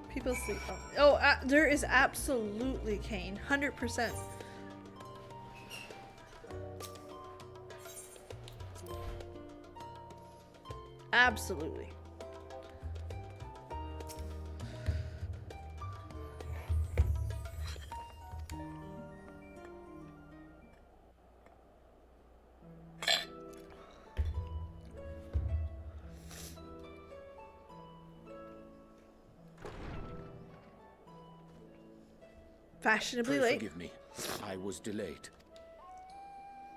People sleep. There is absolutely Kane. 100%. Absolutely. Fashionably late. Forgive me. I was delayed.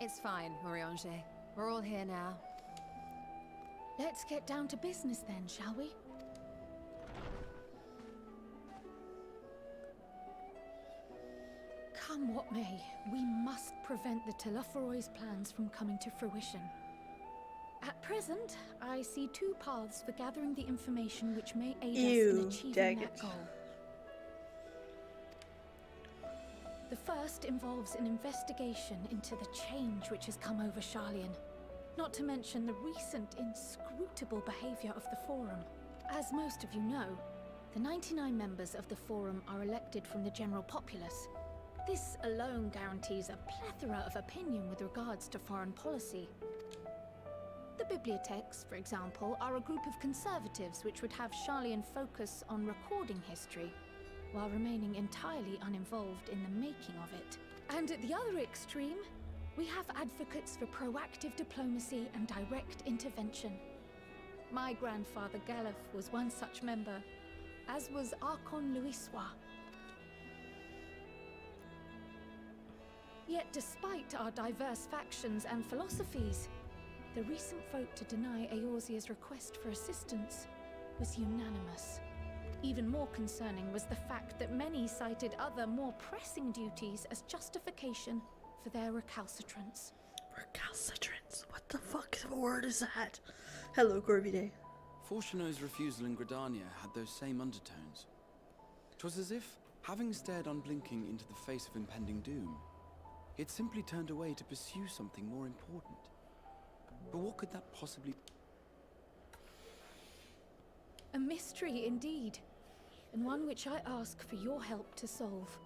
It's fine, Oriange. We're all here now. Let's get down to business then, shall we? Come what may, we must prevent the Telophoroi's plans from coming to fruition. At present, I see two paths for gathering the information which may aid us in achieving that goal. The first involves an investigation into the change which has come over Sharlayan, not to mention the recent inscrutable behavior of the Forum. As most of you know, the 99 members of the Forum are elected from the general populace. This alone guarantees a plethora of opinion with regards to foreign policy. The bibliotheques, for example, are a group of conservatives which would have Sharlayan focus on recording history, while remaining entirely uninvolved in the making of it. And at the other extreme, we have advocates for proactive diplomacy and direct intervention. My grandfather Galef was one such member, as was Archon Louisois. Yet despite our diverse factions and philosophies, the recent vote to deny Eorzea's request for assistance was unanimous. Even more concerning was the fact that many cited other, more pressing duties as justification for their recalcitrance. Recalcitrance? What the fuck word is that? Hello, Corvide. Fortuno's refusal in Gridania had those same undertones. 'Twas as if, having stared unblinking into the face of impending doom, it simply turned away to pursue something more important. But what could that possibly... A mystery indeed, and one which I ask for your help to solve.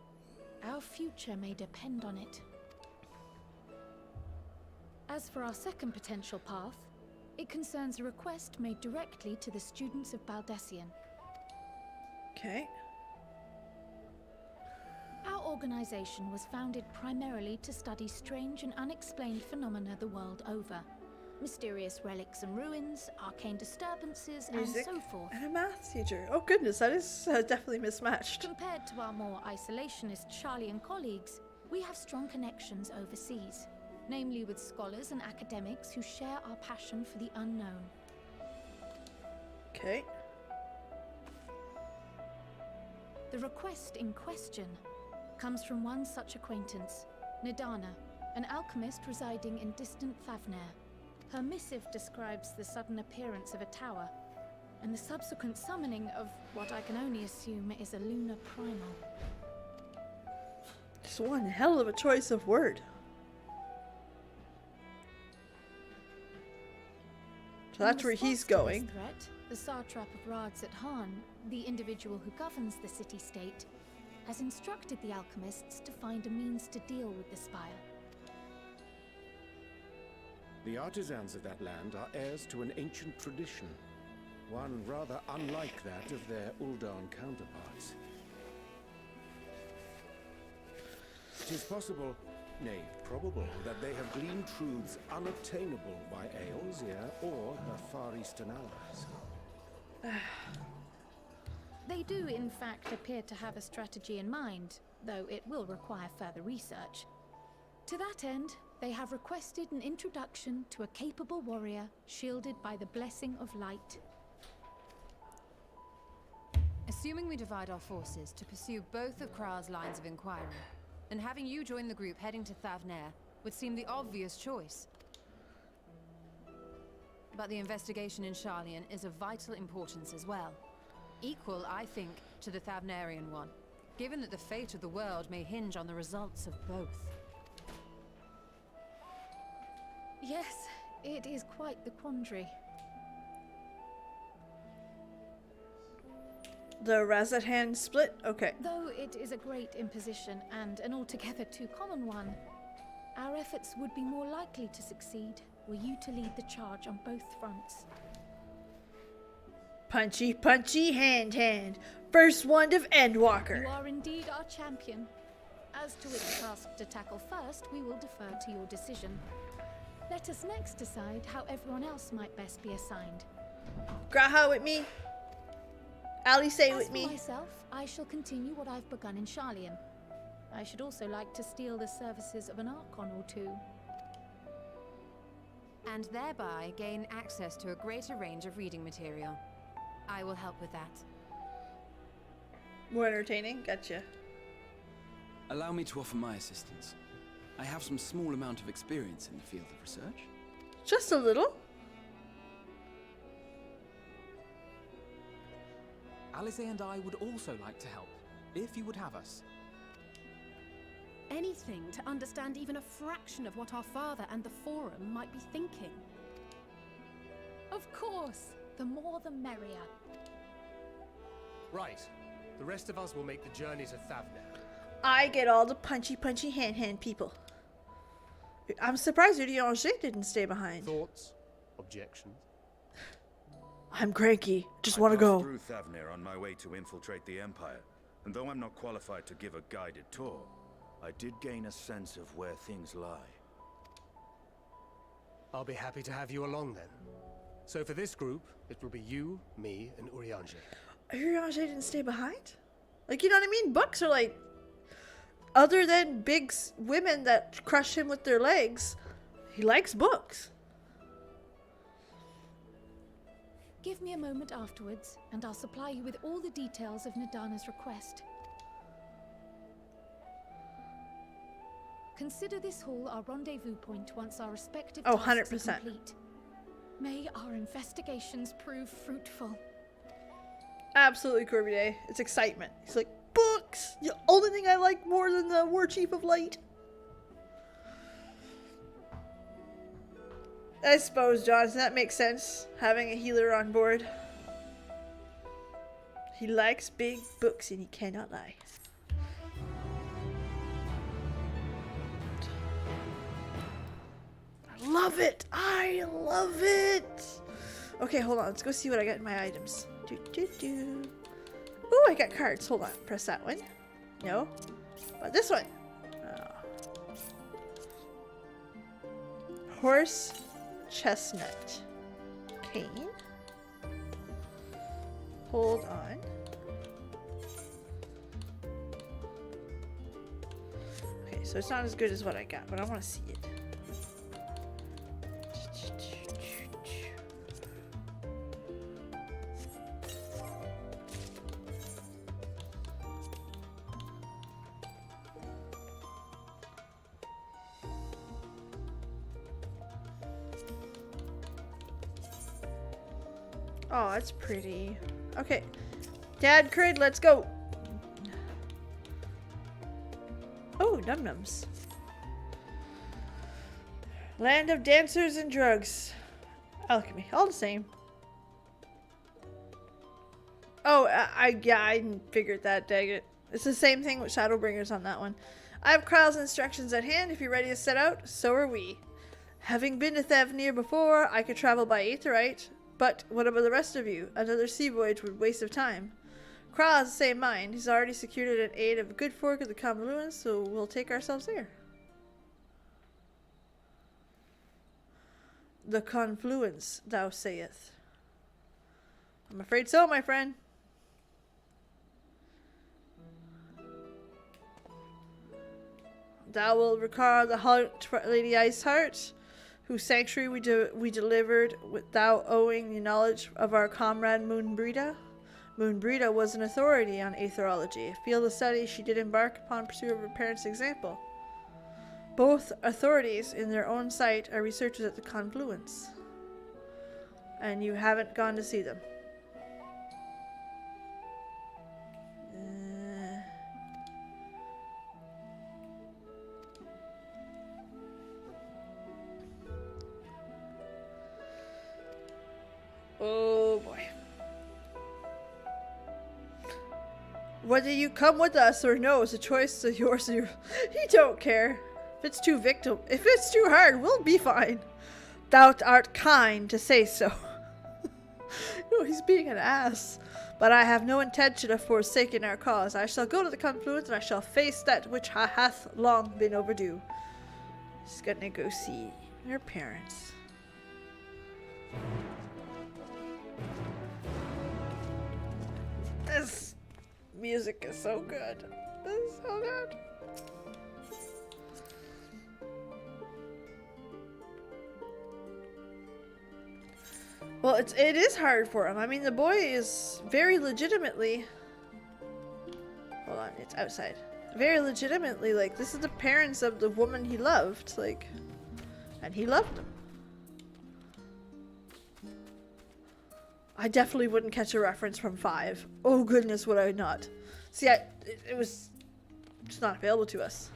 Our future may depend on it. As for our second potential path, it concerns a request made directly to the students of Baldessian. Okay. Our organization was founded primarily to study strange and unexplained phenomena the world over. Mysterious relics and ruins, arcane disturbances, Music, and so forth. And a math teacher. Oh goodness, that is definitely mismatched. Compared to our more isolationist Sharlayan colleagues, we have strong connections overseas, namely with scholars and academics who share our passion for the unknown. Okay. The request in question comes from one such acquaintance, Nadana, an alchemist residing in distant Thavnair. Her missive describes the sudden appearance of a tower, and the subsequent summoning of what I can only assume is a lunar primal. Just one hell of a choice of word. So that's where he's going. Threat, the satrap of Rads at Han, the individual who governs the city-state, has instructed the alchemists to find a means to deal with the spire. The artisans of that land are heirs to an ancient tradition, one rather unlike that of their Uldan counterparts. It is possible nay, probable that they have gleaned truths unobtainable by Eorzea or her Far Eastern allies. They do, in fact, appear to have a strategy in mind, though it will require further research. To that end, they have requested an introduction to a capable warrior shielded by the blessing of light. Assuming we divide our forces to pursue both of Kral's lines of inquiry, and having you join the group heading to Thavnair would seem the obvious choice. But the investigation in Sharlayan is of vital importance as well. Equal, I think, to the Thavnairian one, given that the fate of the world may hinge on the results of both. Yes, it is quite the quandary. The Razat hand split? Okay. Though it is a great imposition and an altogether too common one, our efforts would be more likely to succeed were you to lead the charge on both fronts. Punchy, punchy, hand. First wand of Endwalker. You are indeed our champion. As to which task to tackle first, we will defer to your decision. Let us next decide how everyone else might best be assigned. Graha with me. Ali say As with for me. myself, I shall continue what I've begun in Sharlayan. I should also like to steal the services of an Archon or two. And thereby gain access to a greater range of reading material. I will help with that. More entertaining? Gotcha. Allow me to offer my assistance. I have some small amount of experience in the field of research. Just a little. Alice and I would also like to help, if you would have us. Anything to understand even a fraction of what our father and the Forum might be thinking. Of course, the more the merrier. Right. The rest of us will make the journey to Thavnair. I get all the punchy, hand people. I'm surprised Urianger didn't stay behind. Thoughts? Objections? I'm cranky. Just want to go. Through Thavnair on my way to infiltrate the Empire, and though I'm not qualified to give a guided tour, I did gain a sense of where things lie. I'll be happy to have you along then. So for this group, it will be you, me, and Urianger. Urianger didn't stay behind? Like, you know what I mean? Books are like, other than big women that crush him with their legs, he likes books. Give me a moment afterwards, and I'll supply you with all the details of Nadana's request. Consider this hall our rendezvous point once our respective tasks are complete. May our investigations prove fruitful. Absolutely, Corbier. It's excitement. He's like, books! The only thing I like more than the Warchief of Light. I suppose, Jonathan, that makes sense, having a healer on board. He likes big books and he cannot lie. I love it! I love it! Okay, hold on. Let's go see what I got in my items. Ooh, I got cards. Hold on. Press that one. No. But this one. Horse. Chestnut. Cane. Hold on. Okay, so it's not as good as what I got, but I want to see it. Oh, that's pretty. Okay. Dad Crid, let's go. Oh, num-nums. Land of dancers and drugs. Alchemy. All the same. Oh, I figured that, dang it. It's the same thing with Shadowbringers on that one. I have Kral's instructions at hand. If you're ready to set out, so are we. Having been to Thavnair before, I could travel by Aetheryte. But what about the rest of you? Another sea voyage would waste of time. Kral has the same mind. He's already secured an aid of a good fork of the Kamluans, so we'll take ourselves there. The confluence, thou sayest. I'm afraid so, my friend. Thou wilt recall the heart, Lady Iceheart, whose sanctuary we delivered, with thou owing the knowledge of our comrade Moonbrita. Moonbrita was an authority on aetherology, a field of study she did embark upon pursuit of her parents' example. Both authorities, in their own sight, are researchers at the confluence. And you haven't gone to see them. Oh boy. Whether you come with us or no is a choice of yours. He don't care. If it's too hard, we'll be fine. Thou art kind to say so. No, he's being an ass. But I have no intention of forsaking our cause. I shall go to the confluence and I shall face that which hath long been overdue. He's gonna go see her parents. This music is so good. This is so good. Well, it is hard for him. I mean, the boy is very legitimately... Hold on, it's outside. Very legitimately, like, this is the parents of the woman he loved, like... And he loved them. I definitely wouldn't catch a reference from 5. Oh goodness, would I not. See, it was just not available to us.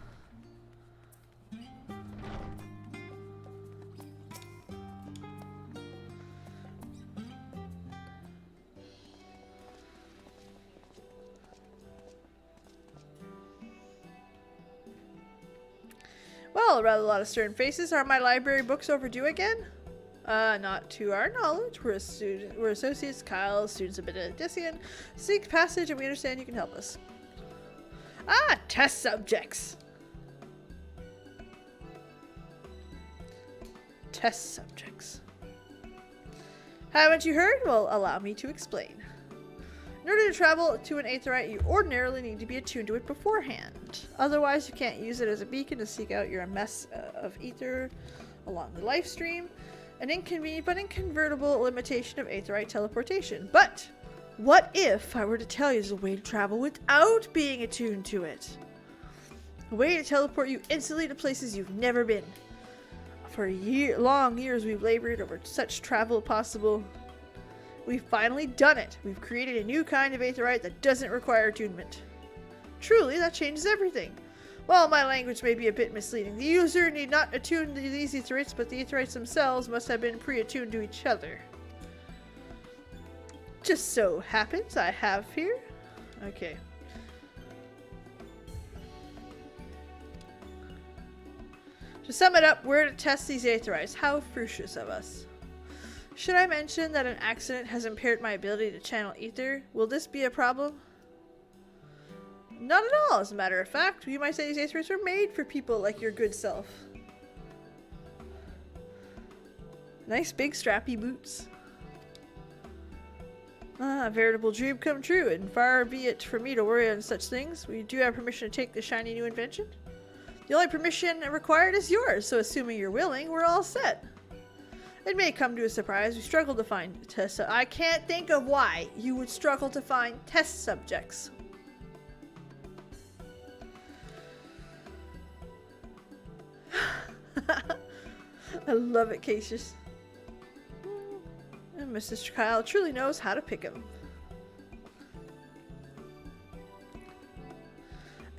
Well, rather a lot of stern faces. Are my library books overdue again? Not to our knowledge. We're associates, Kyle, students of Benedictine. Seek passage and we understand you can help us. Ah, test subjects. Test subjects. Haven't you heard? Well, allow me to explain. In order to travel to an aetherite, you ordinarily need to be attuned to it beforehand. Otherwise, you can't use it as a beacon to seek out your mess of ether along the Livestream. An inconvenient but inconvertible limitation of aetherite teleportation. But what if I were to tell you there's a way to travel without being attuned to it? A way to teleport you instantly to places you've never been. For long years we've labored over such travel possible. We've finally done it. We've created a new kind of aetherite that doesn't require attunement. Truly, that changes everything. While my language may be a bit misleading, the user need not attune to these aetherites, but the aetherites themselves must have been pre-attuned to each other. Just so happens I have here. Okay. To sum it up, we're to test these aetherites. How fruitious of us. Should I mention that an accident has impaired my ability to channel ether? Will this be a problem? Not at all, as a matter of fact. You might say these aetherites were made for people like your good self. Nice big strappy boots. Ah, a veritable dream come true, and far be it from me to worry on such things. We do have permission to take the shiny new invention. The only permission required is yours, so assuming you're willing, we're all set. It may come to a surprise. We struggle to find test. I can't think of why you would struggle to find test subjects. I love it, Cassius. And Mrs. Kyle truly knows how to pick him.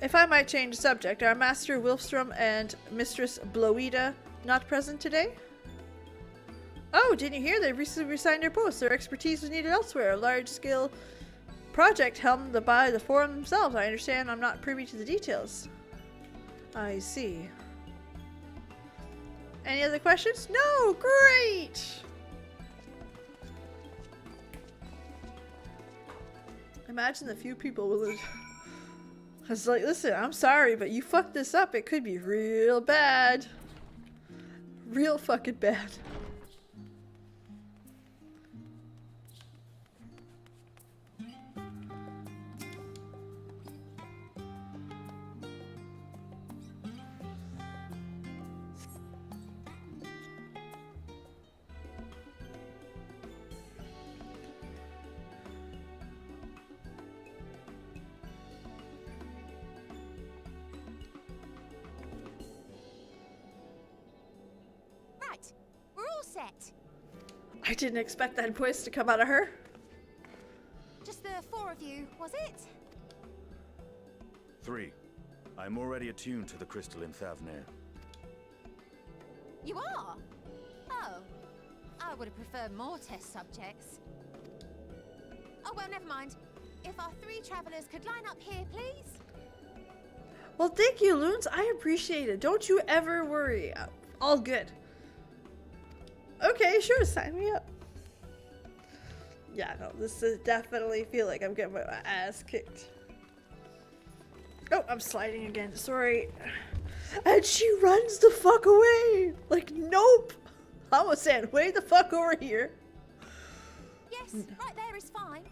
If I might change the subject, are Master Wilfstrom and Mistress Bloida not present today? Oh, didn't you hear? They recently resigned their posts. Their expertise was needed elsewhere. A large-scale project helmed by the Forum themselves. I understand I'm not privy to the details. I see. Any other questions? No! Great! Imagine the few people will... I was like, listen, I'm sorry, but you fucked this up. It could be real bad. Real fucking bad. set? I didn't expect that voice to come out of her. Just the 4 of you, was it? 3. I'm already attuned to the crystal in Thavnair. You are? Oh. I would have preferred more test subjects. Oh, well, never mind. If our 3 travelers could line up here, please. Well, thank you, Loons. I appreciate it. Don't you ever worry. All good. Okay, sure. Sign me up. Yeah, no, this is definitely feel like I'm getting my ass kicked. Oh, I'm sliding again. Sorry. And she runs the fuck away. Like, nope. I was saying, way the fuck over here. Yes, right there is fine.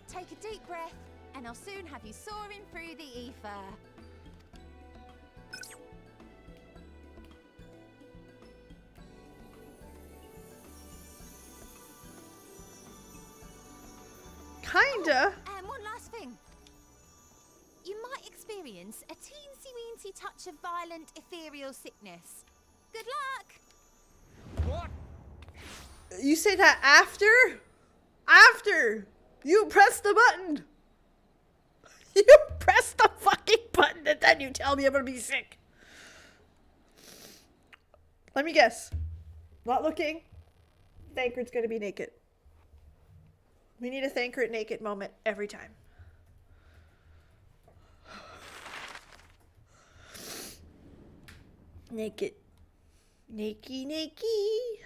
Take a deep breath, and I'll soon have you soaring through the ether. Kinda. Oh, and one last thing. You might experience a teensy-weensy touch of violent ethereal sickness. Good luck! What? You say that after? After you press the button. You press the fucking button and then you tell me I'm gonna be sick. Let me guess. Not looking. Thancred's gonna be naked. We need a Thancred naked moment every time. Naked. Nakey, nakey.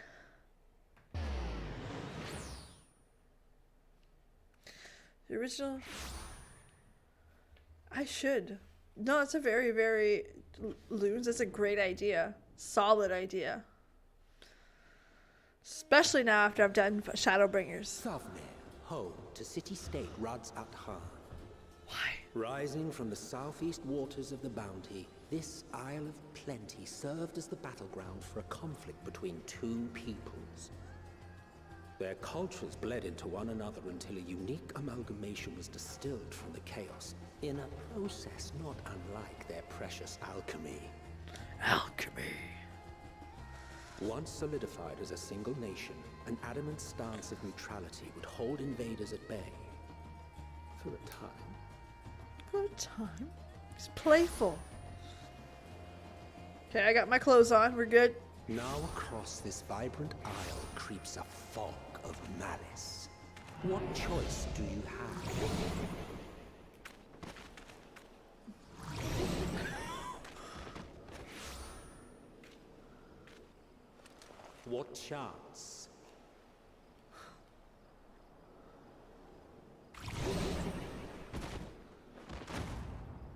The original. I should. No, it's a very, very. Loons, that's a great idea. Solid idea. Especially now after I've done Shadowbringers. Thavnair, home to city-state Rads at Han. Why? Rising from the southeast waters of the Bounty, this Isle of Plenty served as the battleground for a conflict between 2 peoples. Their cultures bled into one another until a unique amalgamation was distilled from the chaos, in a process not unlike their precious alchemy. Alchemy. Once solidified as a single nation, an adamant stance of neutrality would hold invaders at bay. For a time. For a time? It's playful. Okay, I got my clothes on. We're good. Now across this vibrant isle creeps a fog of malice. What choice do you have? What chance?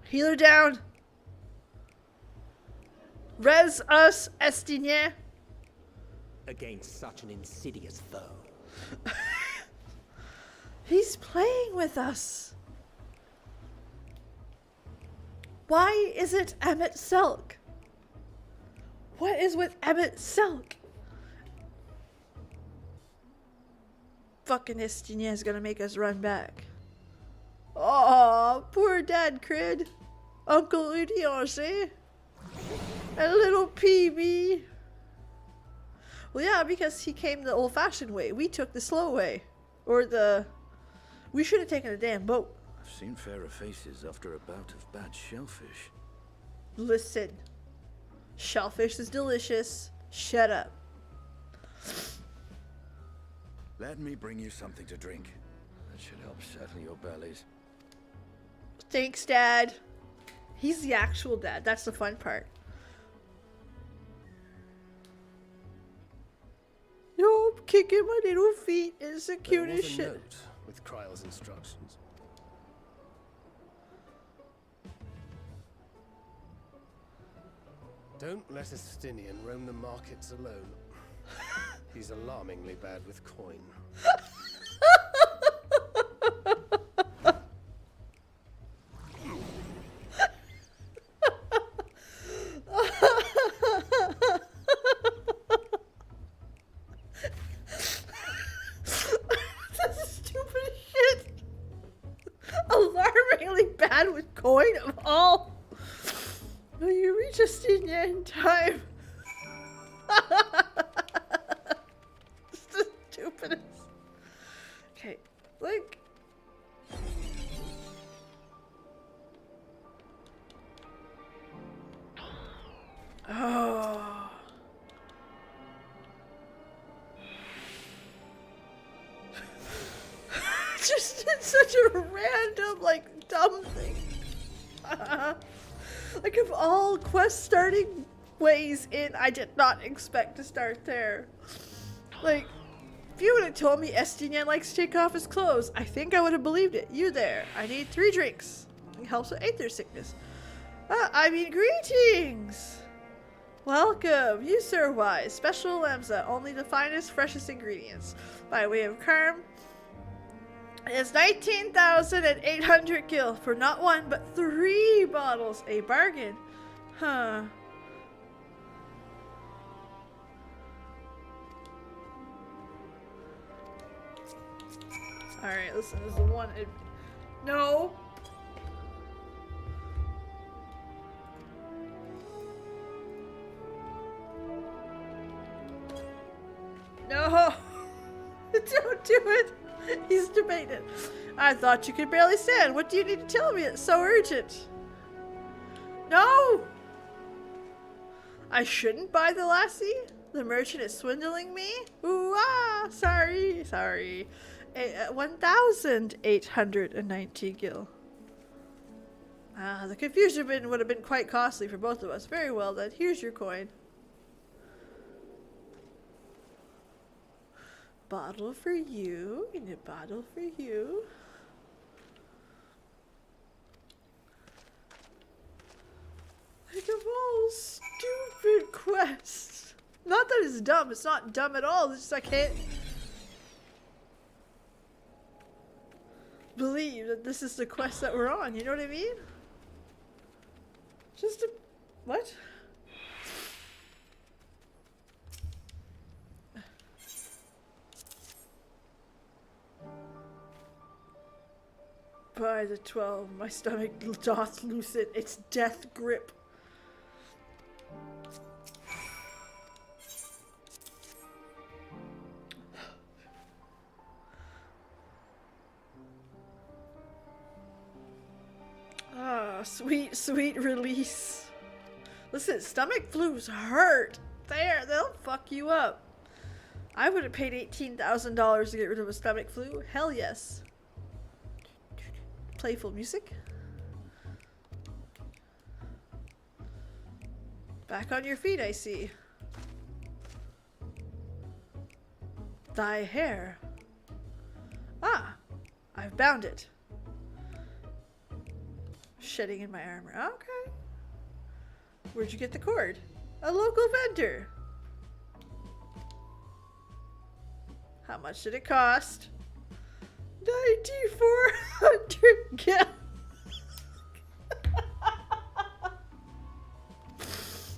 Healer down. Res us, Estinien. Against such an insidious foe. He's playing with us. Why is it Emmett Selk? What is with Emmett Selk? Fucking Estinien is gonna make us run back. Oh, poor Dad Crid. Uncle Udiance. And little PB. Well, yeah, because he came the old-fashioned way. We took the slow way. Or the... We should have taken a damn boat. I've seen fairer faces after a bout of bad shellfish. Listen. Shellfish is delicious. Shut up. Let me bring you something to drink. That should help settle your bellies. Thanks, Dad. He's the actual dad. That's the fun part. Yo, I'm kicking my little feet. It's the cutest shit. Note with Kryle's instructions. Don't let Estinian roam the markets alone. He's alarmingly bad with coin. With coin of all. Will you reach Estinian in time? Such a random, like, dumb thing. Like, of all quest starting ways in, I did not expect to start there. Like, if you would have told me Estinian likes to take off his clothes, I think I would have believed it. You there. I need 3 drinks. It helps with aether sickness. I mean, greetings! Welcome. You sir wise. Special lamza. Only the finest, freshest ingredients. By way of karm. It's 19,800 gil for not 1 but 3 bottles. A bargain. Huh. Alright, listen, this is the one. No! No! Don't do it! He's debated. I thought you could barely stand. What do you need to tell me? It's so urgent. No! I shouldn't buy the lassie? The merchant is swindling me? Ooh, ah! Sorry, sorry. 1,890 gil. The confusion would have been quite costly for both of us. Very well then. Here's your coin. Bottle for you. And a bottle for you. Like of all stupid quests. Not that it's dumb. It's not dumb at all. It's just I can't believe that this is the quest that we're on. You know what I mean? Just a... What? By the 12, my stomach doth loosen its death grip. Ah, sweet, sweet release. Listen, stomach flus hurt. There, they'll fuck you up. I would have paid $18,000 to get rid of a stomach flu. Hell yes. Playful music. Back on your feet, I see. Thy hair. Ah, I've bound it. Shedding in my armor. Okay. Where'd you get the cord? A local vendor. How much did it cost? 9,400 gil.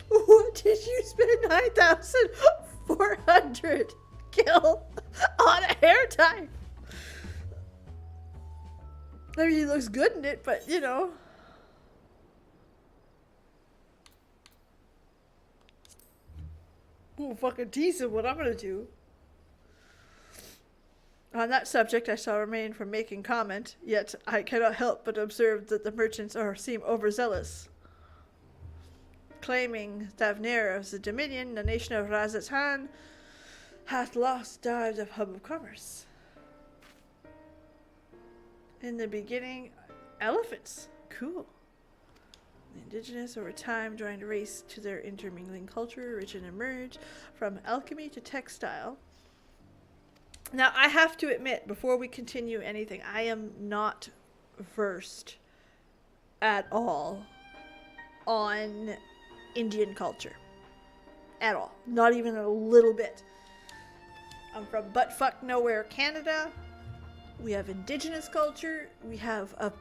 What did you spend 9,400 gil on a hair tie? I mean, he looks good in it, but you know. We'll fucking tease him what I'm gonna do. On that subject, I shall refrain from making comment, yet I cannot help but observe that the merchants seem overzealous. Claiming Thavnair as the dominion, the nation of Razatan hath lost dives of hub of commerce. In the beginning, elephants. Cool. The indigenous over time joined a race to their intermingling culture, which had emerged from alchemy to textile. Now, I have to admit, before we continue anything, I am not versed at all on Indian culture. At all. Not even a little bit. I'm from buttfuck nowhere, Canada. We have indigenous culture. We have a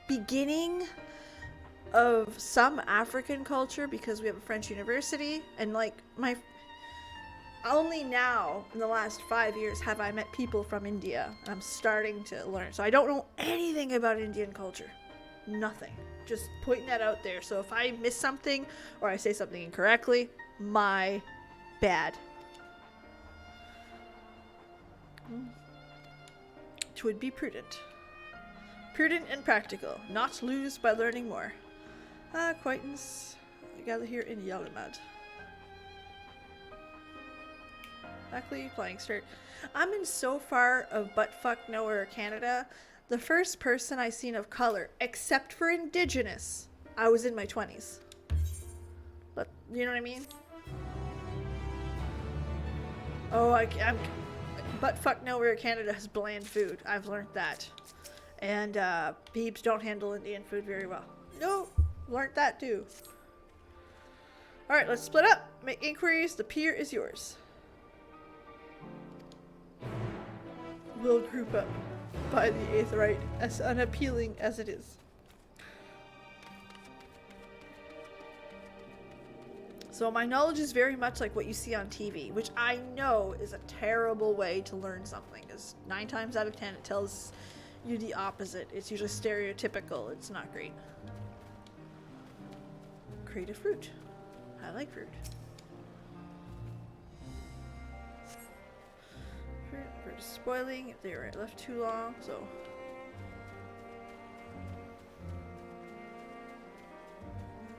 beginning of some African culture because we have a French university. And like only now in the last 5 years have I met people from India. And I'm starting to learn. So I don't know anything about Indian culture. Nothing. Just pointing that out there. So if I miss something or I say something incorrectly, my bad. 'Twould be prudent. Prudent and practical. Not lose by learning more. Acquaintance. We gather here in Yalamad. Luckily, flying start. I'm in so far of buttfuck nowhere, Canada. The first person I seen of color, except for Indigenous, I was in my 20s. But, you know what I mean? Oh, I'm buttfuck nowhere, Canada has bland food. I've learned that. And Peebs don't handle Indian food very well. No, learned that too. Alright, let's split up. Make inquiries. The pier is yours. We'll group up by the Aetheryte, as unappealing as it is. So my knowledge is very much like what you see on TV, which I know is a terrible way to learn something, because 9 times out of 10 it tells you the opposite. It's usually stereotypical. It's not great. Create a fruit. I like fruit. Fruit is spoiling if they were left too long, so.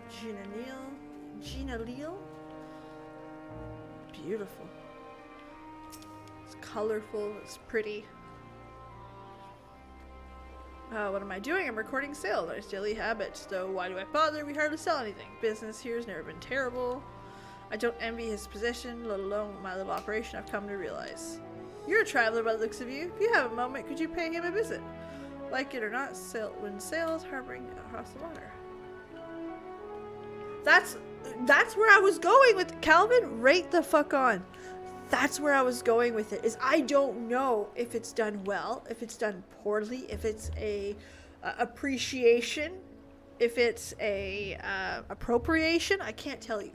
Gina Leal. Beautiful. It's colorful, it's pretty. What am I doing? I'm recording sales. Our daily habits. Though, why do I bother? We hardly sell anything. Business here has never been terrible. I don't envy his position, let alone my little operation, I've come to realize. You're a traveler by the looks of you. If you have a moment, could you pay him a visit? Like it or not, when sails harboring across the water. That's where I was going with Calvin. Right the fuck on. That's where I was going with it, is I don't know if it's done well, if it's done poorly, if it's a appreciation, if it's a appropriation. I can't tell you.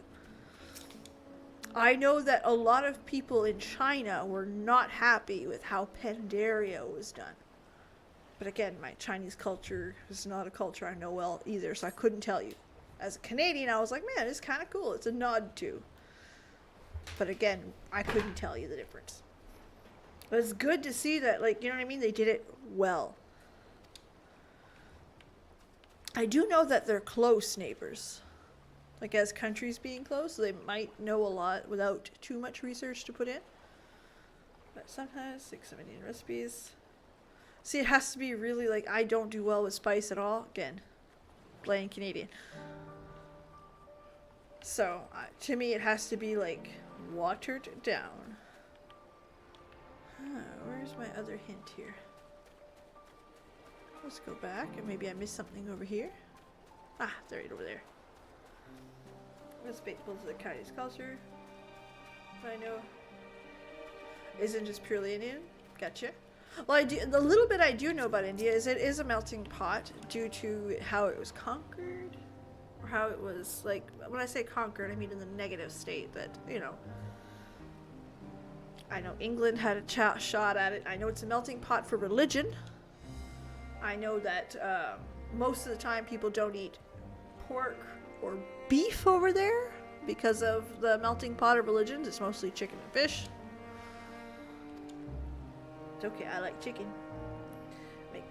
I know that a lot of people in China were not happy with how Pandaria was done. But again, my Chinese culture is not a culture I know well either, so I couldn't tell you. As a Canadian, I was like, man, it's kind of cool. It's a nod to. But again, I couldn't tell you the difference. But it's good to see that, like, you know what I mean? They did it well. I do know that they're close neighbors. Like, as countries being close, they might know a lot without too much research to put in. But sometimes, like some Indian recipes. See, it has to be really, like, I don't do well with spice at all. Again, plain Canadian. So, to me, it has to be, like, watered down. Where's my other hint here? Let's go back, and maybe I missed something over here. Ah, they're right over there. Respectful to the Chinese culture. I know isn't just purely Indian. Gotcha. Well, the little bit I do know about India is it is a melting pot due to how it was conquered. Or how it was, like, when I say conquered, I mean in the negative state that, you know, I know England had a shot at it. I know it's a melting pot for religion. I know that most of the time people don't eat pork or beef over there because of the melting pot of religions. It's mostly chicken and fish. It's okay, I like chicken.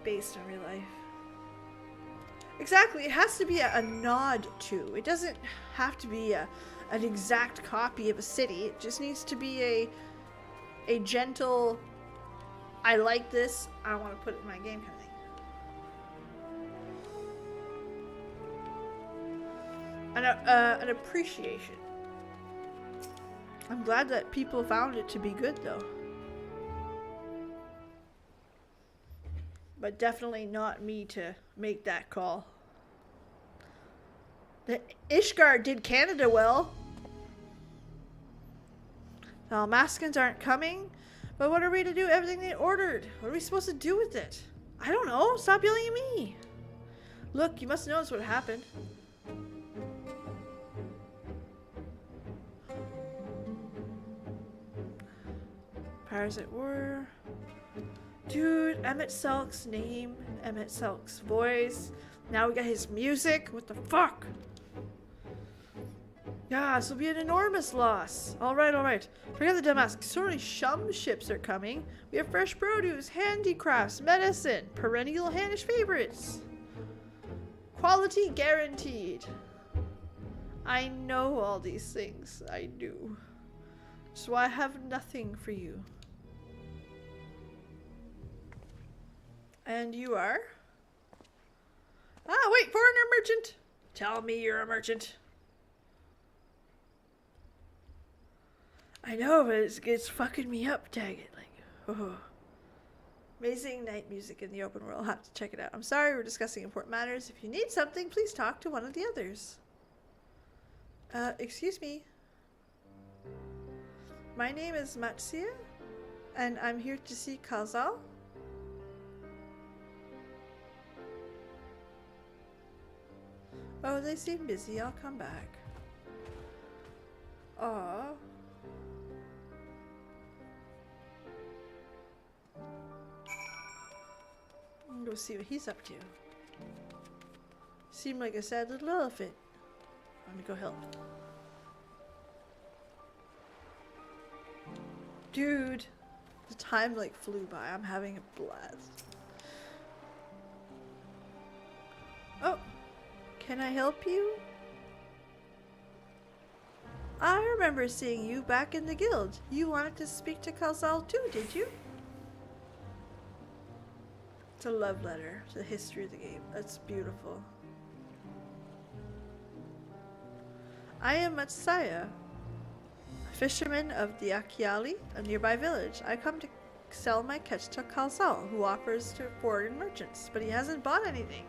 Based on real life. Exactly, it has to be a nod to. It doesn't have to be an exact copy of a city. It just needs to be a gentle, I like this, I want to put it in my game kind of thing. An appreciation. I'm glad that people found it to be good though. But definitely not me to make that call. The Ishgard did Canada well. The Almaskins aren't coming. But what are we to do? Everything they ordered. What are we supposed to do with it? I don't know. Stop yelling at me. Look, you must notice what happened. Fires at war. Dude, Emmett Selk's name, Emmett Selk's voice. Now we got his music. What the fuck? Yeah, this will be an enormous loss. Alright. Forget the Damask. Sorry, Shum ships are coming. We have fresh produce, handicrafts, medicine, perennial Hannish favorites. Quality guaranteed. I know all these things. I do. Which is why I have nothing for you. And you are? Ah, wait, foreigner merchant! Tell me you're a merchant. I know, but it's fucking me up, dang it. Like, oh. Amazing night music in the open world. I'll have to check it out. I'm sorry, we're discussing important matters. If you need something, please talk to one of the others. Excuse me. My name is Matsia, and I'm here to see Kazal. Oh, they seem busy. I'll come back. Aww. Go see what he's up to. Seemed like a sad little elephant. I'm gonna go help. Dude, the time like flew by. I'm having a blast. Oh, can I help you? I remember seeing you back in the guild. You wanted to speak to Kazal too, did you? It's a love letter to the history of the game. That's beautiful. I am Matsaya, a fisherman of the Akiali, a nearby village. I come to sell my catch to Kazal, who offers to foreign merchants, but he hasn't bought anything.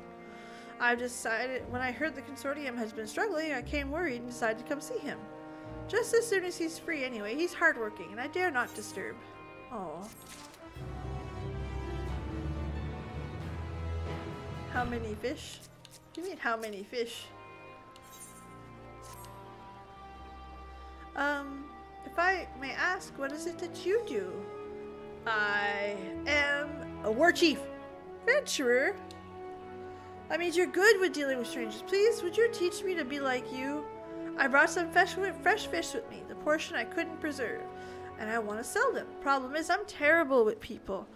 I've decided, when I heard the consortium has been struggling, I came worried and decided to come see him. Just as soon as he's free anyway. He's hardworking, and I dare not disturb. Aww. How many fish? What do you mean, how many fish? If I may ask, what is it that you do? I am a Warchief. Adventurer? That means you're good with dealing with strangers. Please, would you teach me to be like you? I brought some fresh fish with me, the portion I couldn't preserve, and I want to sell them. Problem is, I'm terrible with people.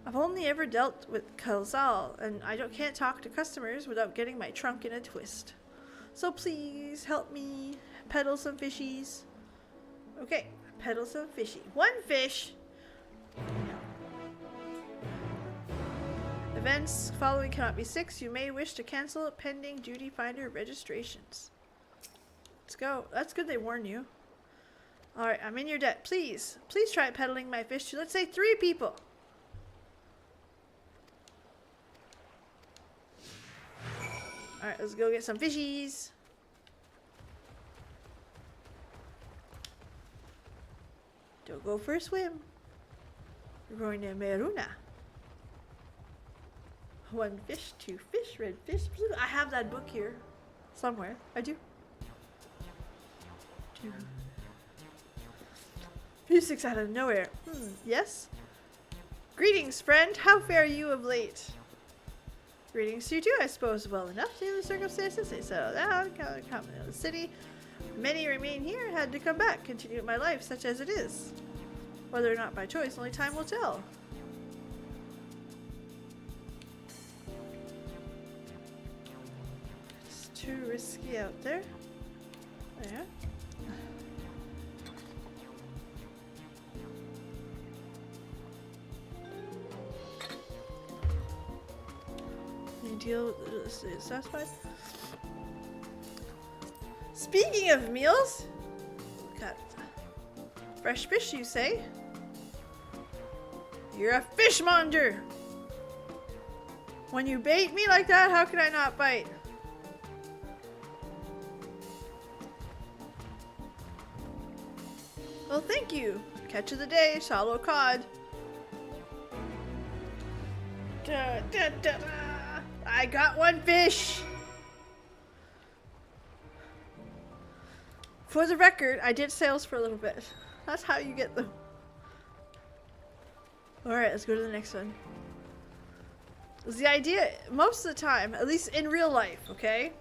I've only ever dealt with Kazal, and I can't talk to customers without getting my trunk in a twist. So please help me peddle some fishies. Okay, peddle some fishy. One fish. Events following cannot be 6. You may wish to cancel it pending duty finder registrations. Let's go. That's good they warn you. Alright, I'm in your debt. Please try peddling my fish to, let's say, 3 people. Alright, let's go get some fishies. Don't go for a swim. We're going to Meruna. 1 fish, 2 fish, red fish, blue. I have that book here. Somewhere. I do. 2. Music's out of nowhere. Yes? Greetings, friend. How fare you of late? Greetings to you too, I suppose. Well enough, daily circumstances. They settled down, come to the city. Many remain here and had to come back, continue my life such as it is. Whether or not by choice, only time will tell. It's too risky out there. There. Deal with this satisfied. Speaking of meals, got fresh fish, you say? You're a fishmonger. When you bait me like that, how can I not bite? Well, thank you. Catch of the day, shallow cod. Da, da, da, da. I got 1 fish! For the record, I did sales for a little bit. That's how you get them. Alright, let's go to the next one. The idea, most of the time, at least in real life, okay?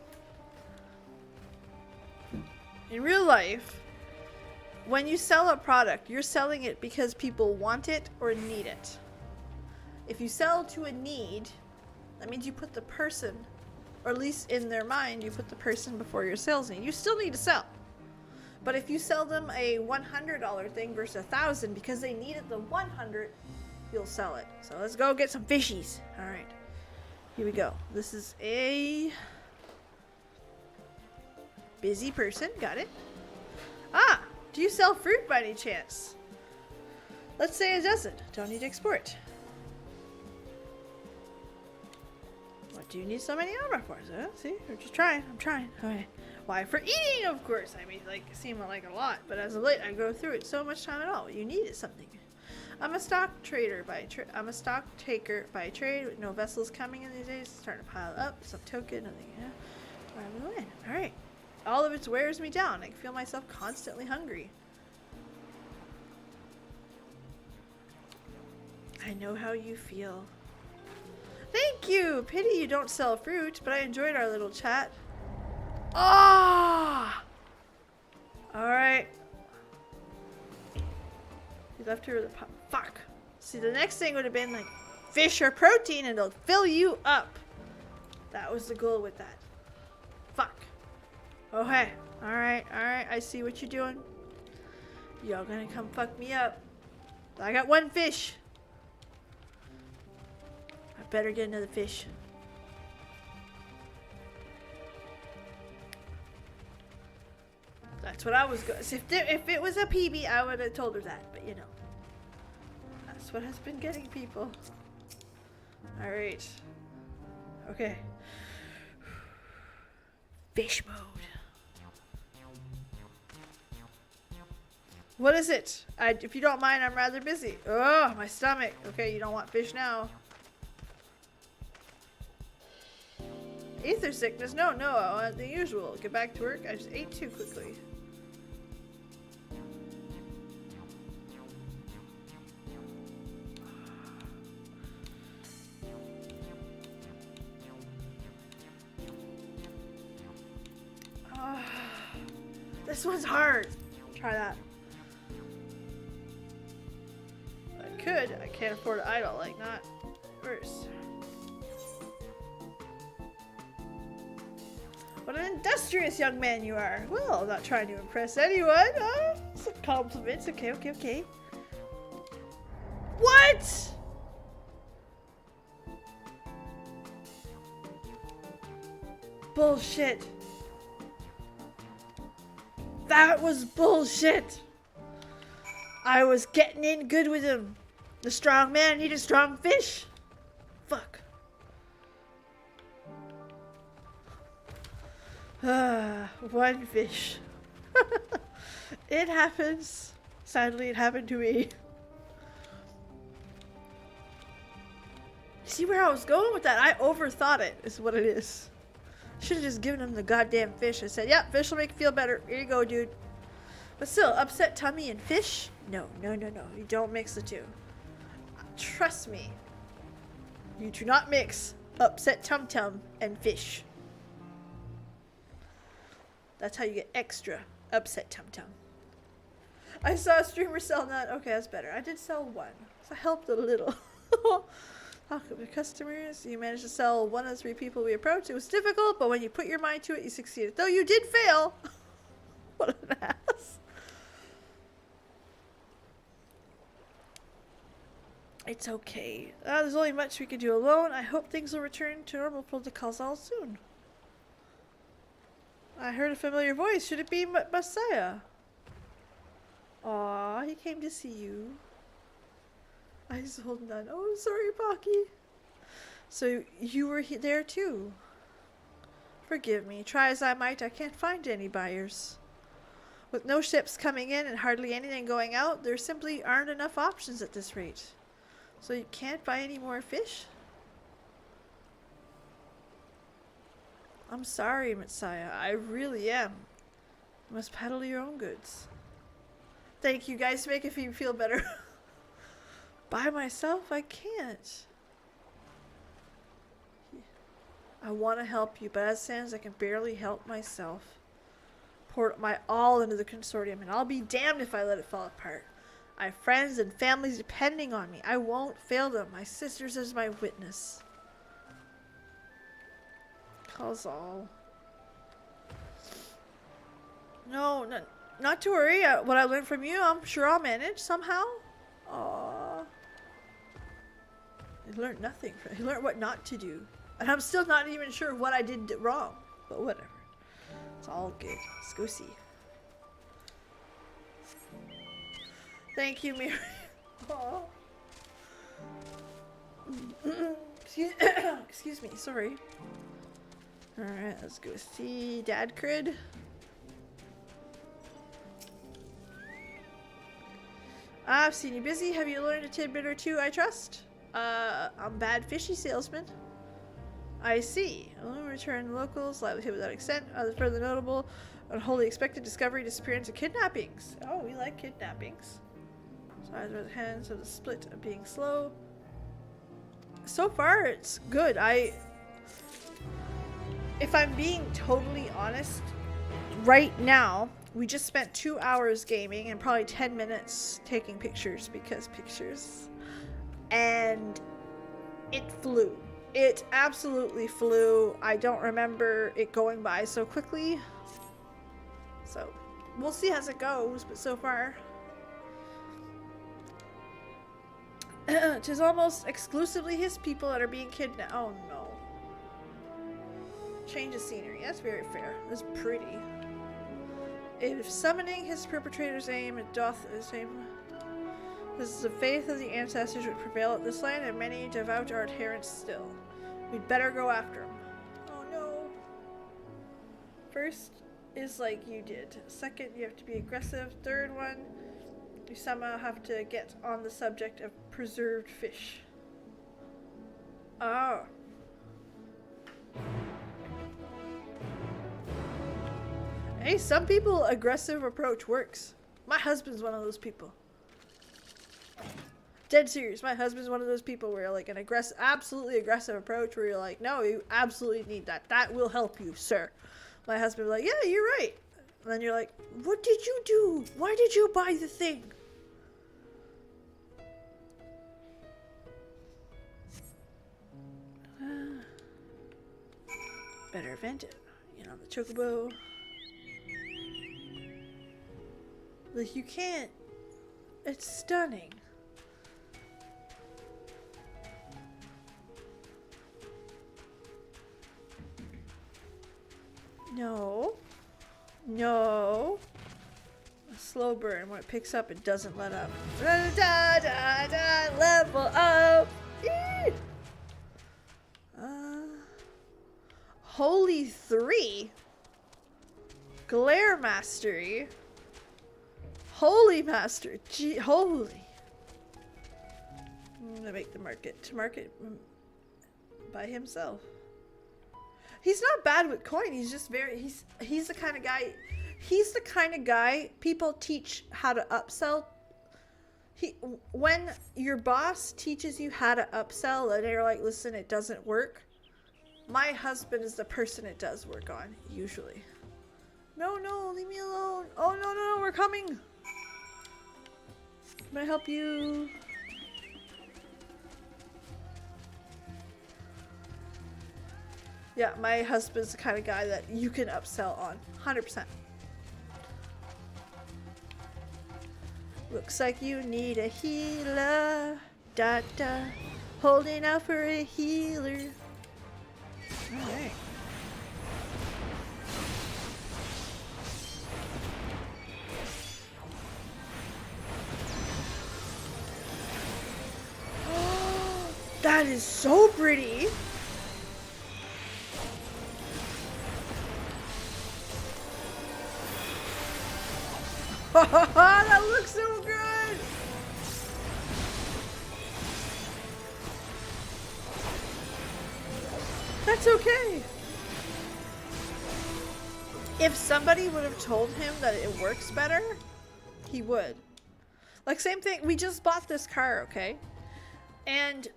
In real life, when you sell a product, you're selling it because people want it or need it. If you sell to a need, that means you put the person, or at least in their mind, you put the person before your sales need. You still need to sell. But if you sell them a $100 thing versus 1,000 because they needed the 100, you'll sell it. So let's go get some fishies. All right, here we go. This is a busy person. Got it. Ah, do you sell fruit by any chance? Let's say it doesn't. Don't need to export. What do you need so many armor for? See, we're just trying. I'm trying. Okay. Why? For eating, of course. I mean, like, it seemed like a lot, but as of late, I go through it so much time at all. What you need is something. I'm a stock trader by I'm a stock taker by trade with no vessels coming in these days. Starting to pile up. Some token. Nothing. Yeah. I'm gonna win. All right. All of it wears me down. I feel myself constantly hungry. I know how you feel. Thank you! Pity you don't sell fruit, but I enjoyed our little chat. Ah! Alright. You left her with a fuck. See, the next thing would have been like fish or protein and it'll fill you up. That was the goal with that. Fuck. Okay. Alright, alright. I see what you're doing. Y'all gonna come fuck me up. I got one fish. I better get another fish. That's what I was going. If it was a PB, I would have told her that. But you know, that's what has been getting people. All right. Okay. Fish mode. What is it? If you don't mind, I'm rather busy. Oh, my stomach. Okay, you don't want fish now. Ether sickness? No, the usual. Get back to work. I just ate too quickly. This one's hard. Try that. I could. I can't afford an idol like that. Worse. What an industrious young man you are. Well, I'm not trying to impress anyone. Some compliments. Okay. What? Bullshit. That was bullshit. I was getting in good with him. The strong man needed strong fish. Fuck. One fish. It happens. Sadly, it happened to me. See where I was going with that? I overthought it, is what it is. Should have just given him the goddamn fish. I said, yeah, fish will make you feel better. Here you go, dude. But still, upset tummy and fish? No. You don't mix the two. Trust me. You do not mix upset tum-tum and fish. That's how you get extra upset tum-tum. I saw a streamer sell none. Okay, that's better. I did sell one. So I helped a little. Talk with customers. You managed to sell one of the 3 people we approached. It was difficult, but when you put your mind to it, you succeeded. Though you did fail. What an ass. It's okay. There's only much we can do alone. I hope things will return to normal protocols all soon. I heard a familiar voice. Should it be Messiah? Aw, he came to see you. I sold none. Oh, I'm sorry, Pocky. So you were there too. Forgive me. Try as I might, I can't find any buyers. With no ships coming in and hardly anything going out, there simply aren't enough options at this rate. So you can't buy any more fish? I'm sorry, Messiah. I really am. You must peddle your own goods. Thank you guys, making me feel better. By myself, I can't. I want to help you, but as it stands, I can barely help myself. Poured my all into the consortium, and I'll be damned if I let it fall apart. I have friends and families depending on me. I won't fail them. My sisters as my witness. Calls all. No, not to worry. What I learned from you, I'm sure I'll manage somehow. Aww. I learned nothing. I learned what not to do. And I'm still not even sure what I did wrong. But whatever. It's all good. Let's go see. Thank you, Mary. Aww. Excuse me, sorry. Alright, let's go see Dad Crid. I've seen you busy. Have you learned a tidbit or two, I trust? I'm bad fishy salesman. I see. Return locals, livelihood without extent. Others further notable, unwholly expected discovery, disappearance, and kidnappings. Oh, we like kidnappings. Size of the hands of the split of being slow. So far, it's good. If I'm being totally honest, right now, we just spent 2 hours gaming and probably 10 minutes taking pictures because pictures. And it flew. It absolutely flew. I don't remember it going by so quickly. So, we'll see as it goes, but so far. 'Tis almost exclusively his people that are being kidnapped. Oh no. Change of scenery. That's very fair. That's pretty. If summoning his perpetrator's aim, it doth the same. This is the faith of the ancestors would prevail at this land, and many devout are adherents still. We'd better go after him. Oh no. First is like you did. Second, you have to be aggressive. Third one, you somehow have to get on the subject of preserved fish. Oh. Hey, some people aggressive approach works. My husband's one of those people. Dead serious. My husband's one of those people where like an absolutely aggressive approach where you're like, no, you absolutely need that. That will help you, sir. My husband will be like, yeah, you're right. And then you're like, what did you do? Why did you buy the thing? Better event it. You know, the chocobo. Like, you can't. It's stunning. No. No. A slow burn. When it picks up, it doesn't let up. Da, da, da, da, level up. Eee! Holy 3. Glare Mastery. Holy Master. Gee, holy. I'm gonna make the market. To market by himself. He's not bad with coin. He's just very. He's the kind of guy. He's the kind of guy people teach how to upsell. When your boss teaches you how to upsell, and they're like, "Listen, it doesn't work." My husband is the person it does work on, usually. No, no, leave me alone. Oh, no, no, no, we're coming. Can I help you? Yeah, my husband's the kind of guy that you can upsell on. 100%. Looks like you need a healer. Da da. Holding out for a healer. Alright. That is so pretty. That looks so good. That's okay. If somebody would have told him that it works better, he would. Like, same thing. We just bought this car, okay? And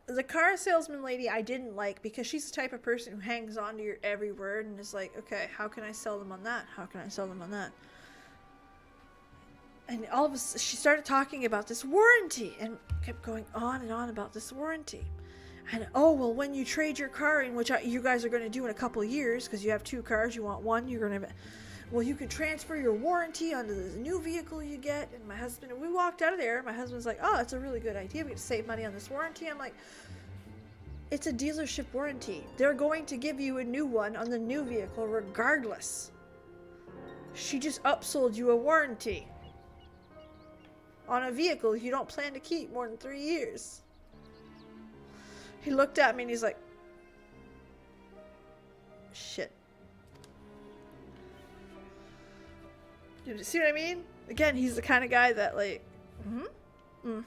the car salesman lady I didn't like because she's the type of person who hangs on to your every word and is like, okay, how can I sell them on that? How can I sell them on that? And all of a sudden, she started talking about this warranty and kept going on and on about this warranty. And, oh, well, when you trade your car in, which you guys are going to do in a couple of years, because you have 2 cars, you want one, you're going to... well, you could transfer your warranty onto this new vehicle you get. And my husband, we walked out of there. My husband's like, oh, that's a really good idea. We could save money on this warranty. I'm like, it's a dealership warranty. They're going to give you a new one on the new vehicle regardless. She just upsold you a warranty on a vehicle you don't plan to keep more than 3 years. He looked at me and he's like, shit. You see what I mean? Again, he's the kind of guy that like, On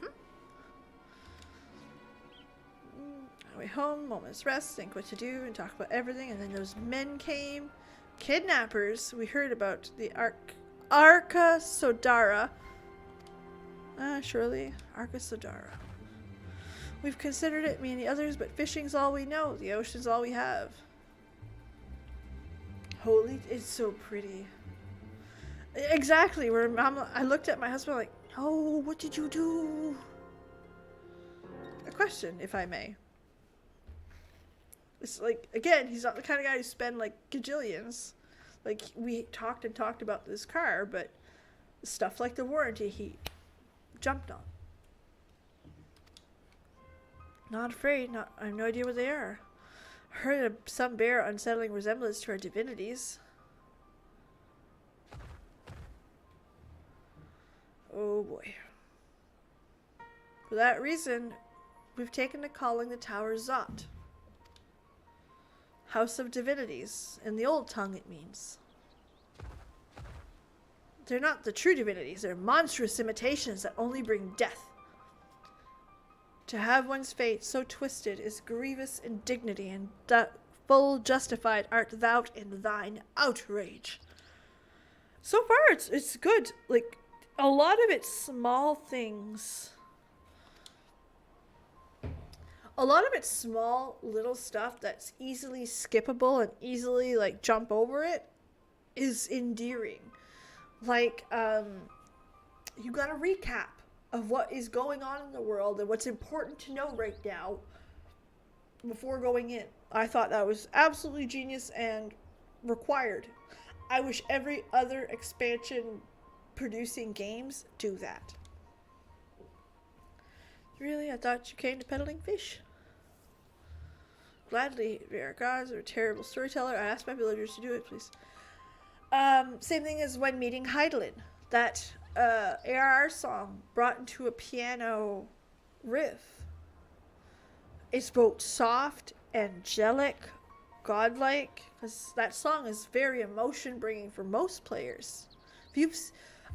the way home, moment's rest, think what to do, and talk about everything. And then those men came, kidnappers. We heard about the Arca Sodara. Surely, Arca Sodara. We've considered it, me and the others, but fishing's all we know. The ocean's all we have. Holy, it's so pretty. Exactly. Where I looked at my husband like, "Oh, what did you do?" A question, if I may. It's like, again, he's not the kind of guy who spend like gajillions. Like, we talked and talked about this car, but stuff like the warranty, he jumped on. Not afraid. I have no idea what they are. Heard of some bear unsettling resemblance to our divinities. Oh boy. For that reason, we've taken to calling the tower Zot. House of Divinities. In the old tongue, it means. They're not the true divinities. They're monstrous imitations that only bring death. To have one's fate so twisted is grievous indignity, and full justified art thou in thine outrage. So far, it's good. Like, a lot of it's small things. A lot of it's small, little stuff that's easily skippable and easily, like, jump over it is endearing. Like, you got a recap of what is going on in the world and what's important to know right now before going in. I thought that was absolutely genius and required. I wish every other expansion producing games do that. Really? I thought you came to peddling fish. Gladly, our gods are a terrible storyteller. I asked my villagers to do it, please. Same thing as when meeting Heidelin. That ARR song brought into a piano riff. It's both soft, angelic, godlike, because that song is very emotion bringing for most players.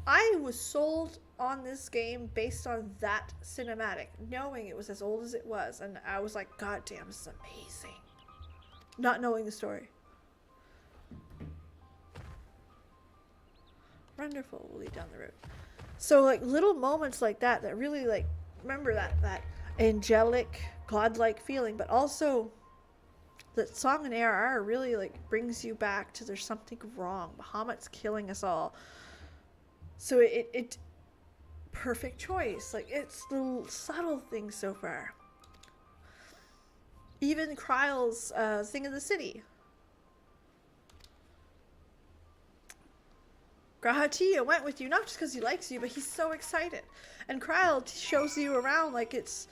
I was sold on this game based on that cinematic, knowing it was as old as it was, and I was like, God damn, this is amazing. Not knowing the story. Wonderful, we'll lead down the road. So like little moments like that really like, remember that angelic, godlike feeling, but also the song in ARR really like brings you back to there's something wrong. Bahamut's killing us all. So it perfect choice. Like, it's the subtle things so far. Even Kryle's Thing of the City. Grahatia went with you, not just because he likes you, but he's so excited. And Kryle shows you around like it's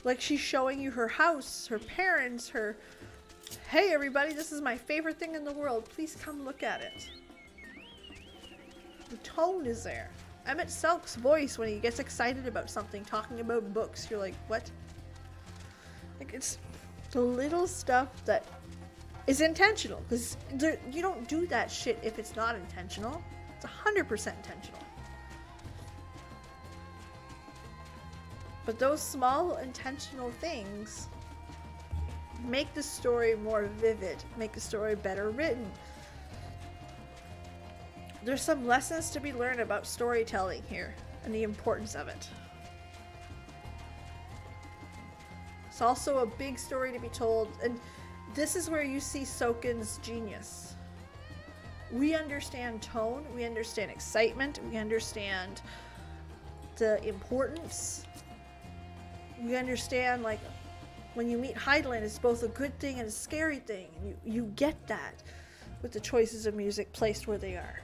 like she's showing you her house, her parents, her... Hey everybody, this is my favorite thing in the world. Please come look at it. The tone is there. Emmett Selk's voice when he gets excited about something, talking about books, you're like, what? Like, it's the little stuff that is intentional. Because you don't do that shit if it's not intentional. It's 100% intentional. But those small intentional things make the story more vivid, make the story better written. There's some lessons to be learned about storytelling here and the importance of it. It's also a big story to be told, and this is where you see Soken's genius. We understand tone, we understand excitement, we understand the importance. We understand, like, when you meet Heidelin, it's both a good thing and a scary thing. You get that. with the choices of music placed where they are.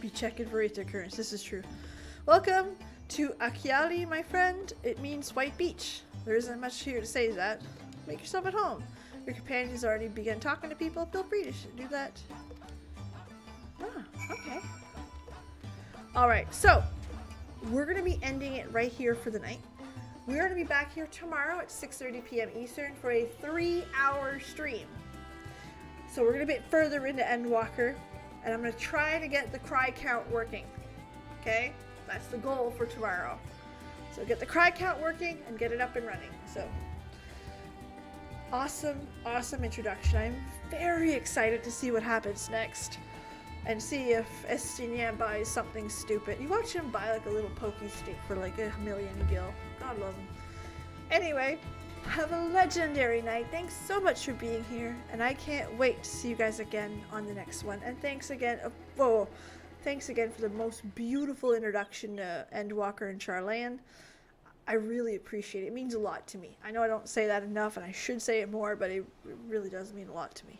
Be checking for Aether Currents, this is true. Welcome to Akiali, my friend. It means white beach. There isn't much here to say that. Make yourself at home. Your companions already begun talking to people. Feel free to do that. Ah, okay. Alright, so we're going to be ending it right here for the night. We're going to be back here tomorrow at 6:30 p.m. Eastern for a 3-hour stream. So we're going to be further into Endwalker, and I'm going to try to get the cry count working. Okay? That's the goal for tomorrow. So get the cry count working and get it up and running. So awesome, awesome introduction. I'm very excited to see what happens next. And see if Estinien buys something stupid. You watch him buy like a little pokey stick for like 1 million gil. God love him. Anyway, have a legendary night. Thanks so much for being here. And I can't wait to see you guys again on the next one. And thanks again. Thanks again for the most beautiful introduction to Endwalker and Sharlayan. I really appreciate it. It means a lot to me. I know I don't say that enough and I should say it more, but it really does mean a lot to me.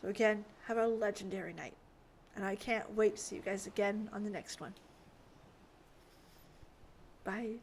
So again, have a legendary night. And I can't wait to see you guys again on the next one. Bye.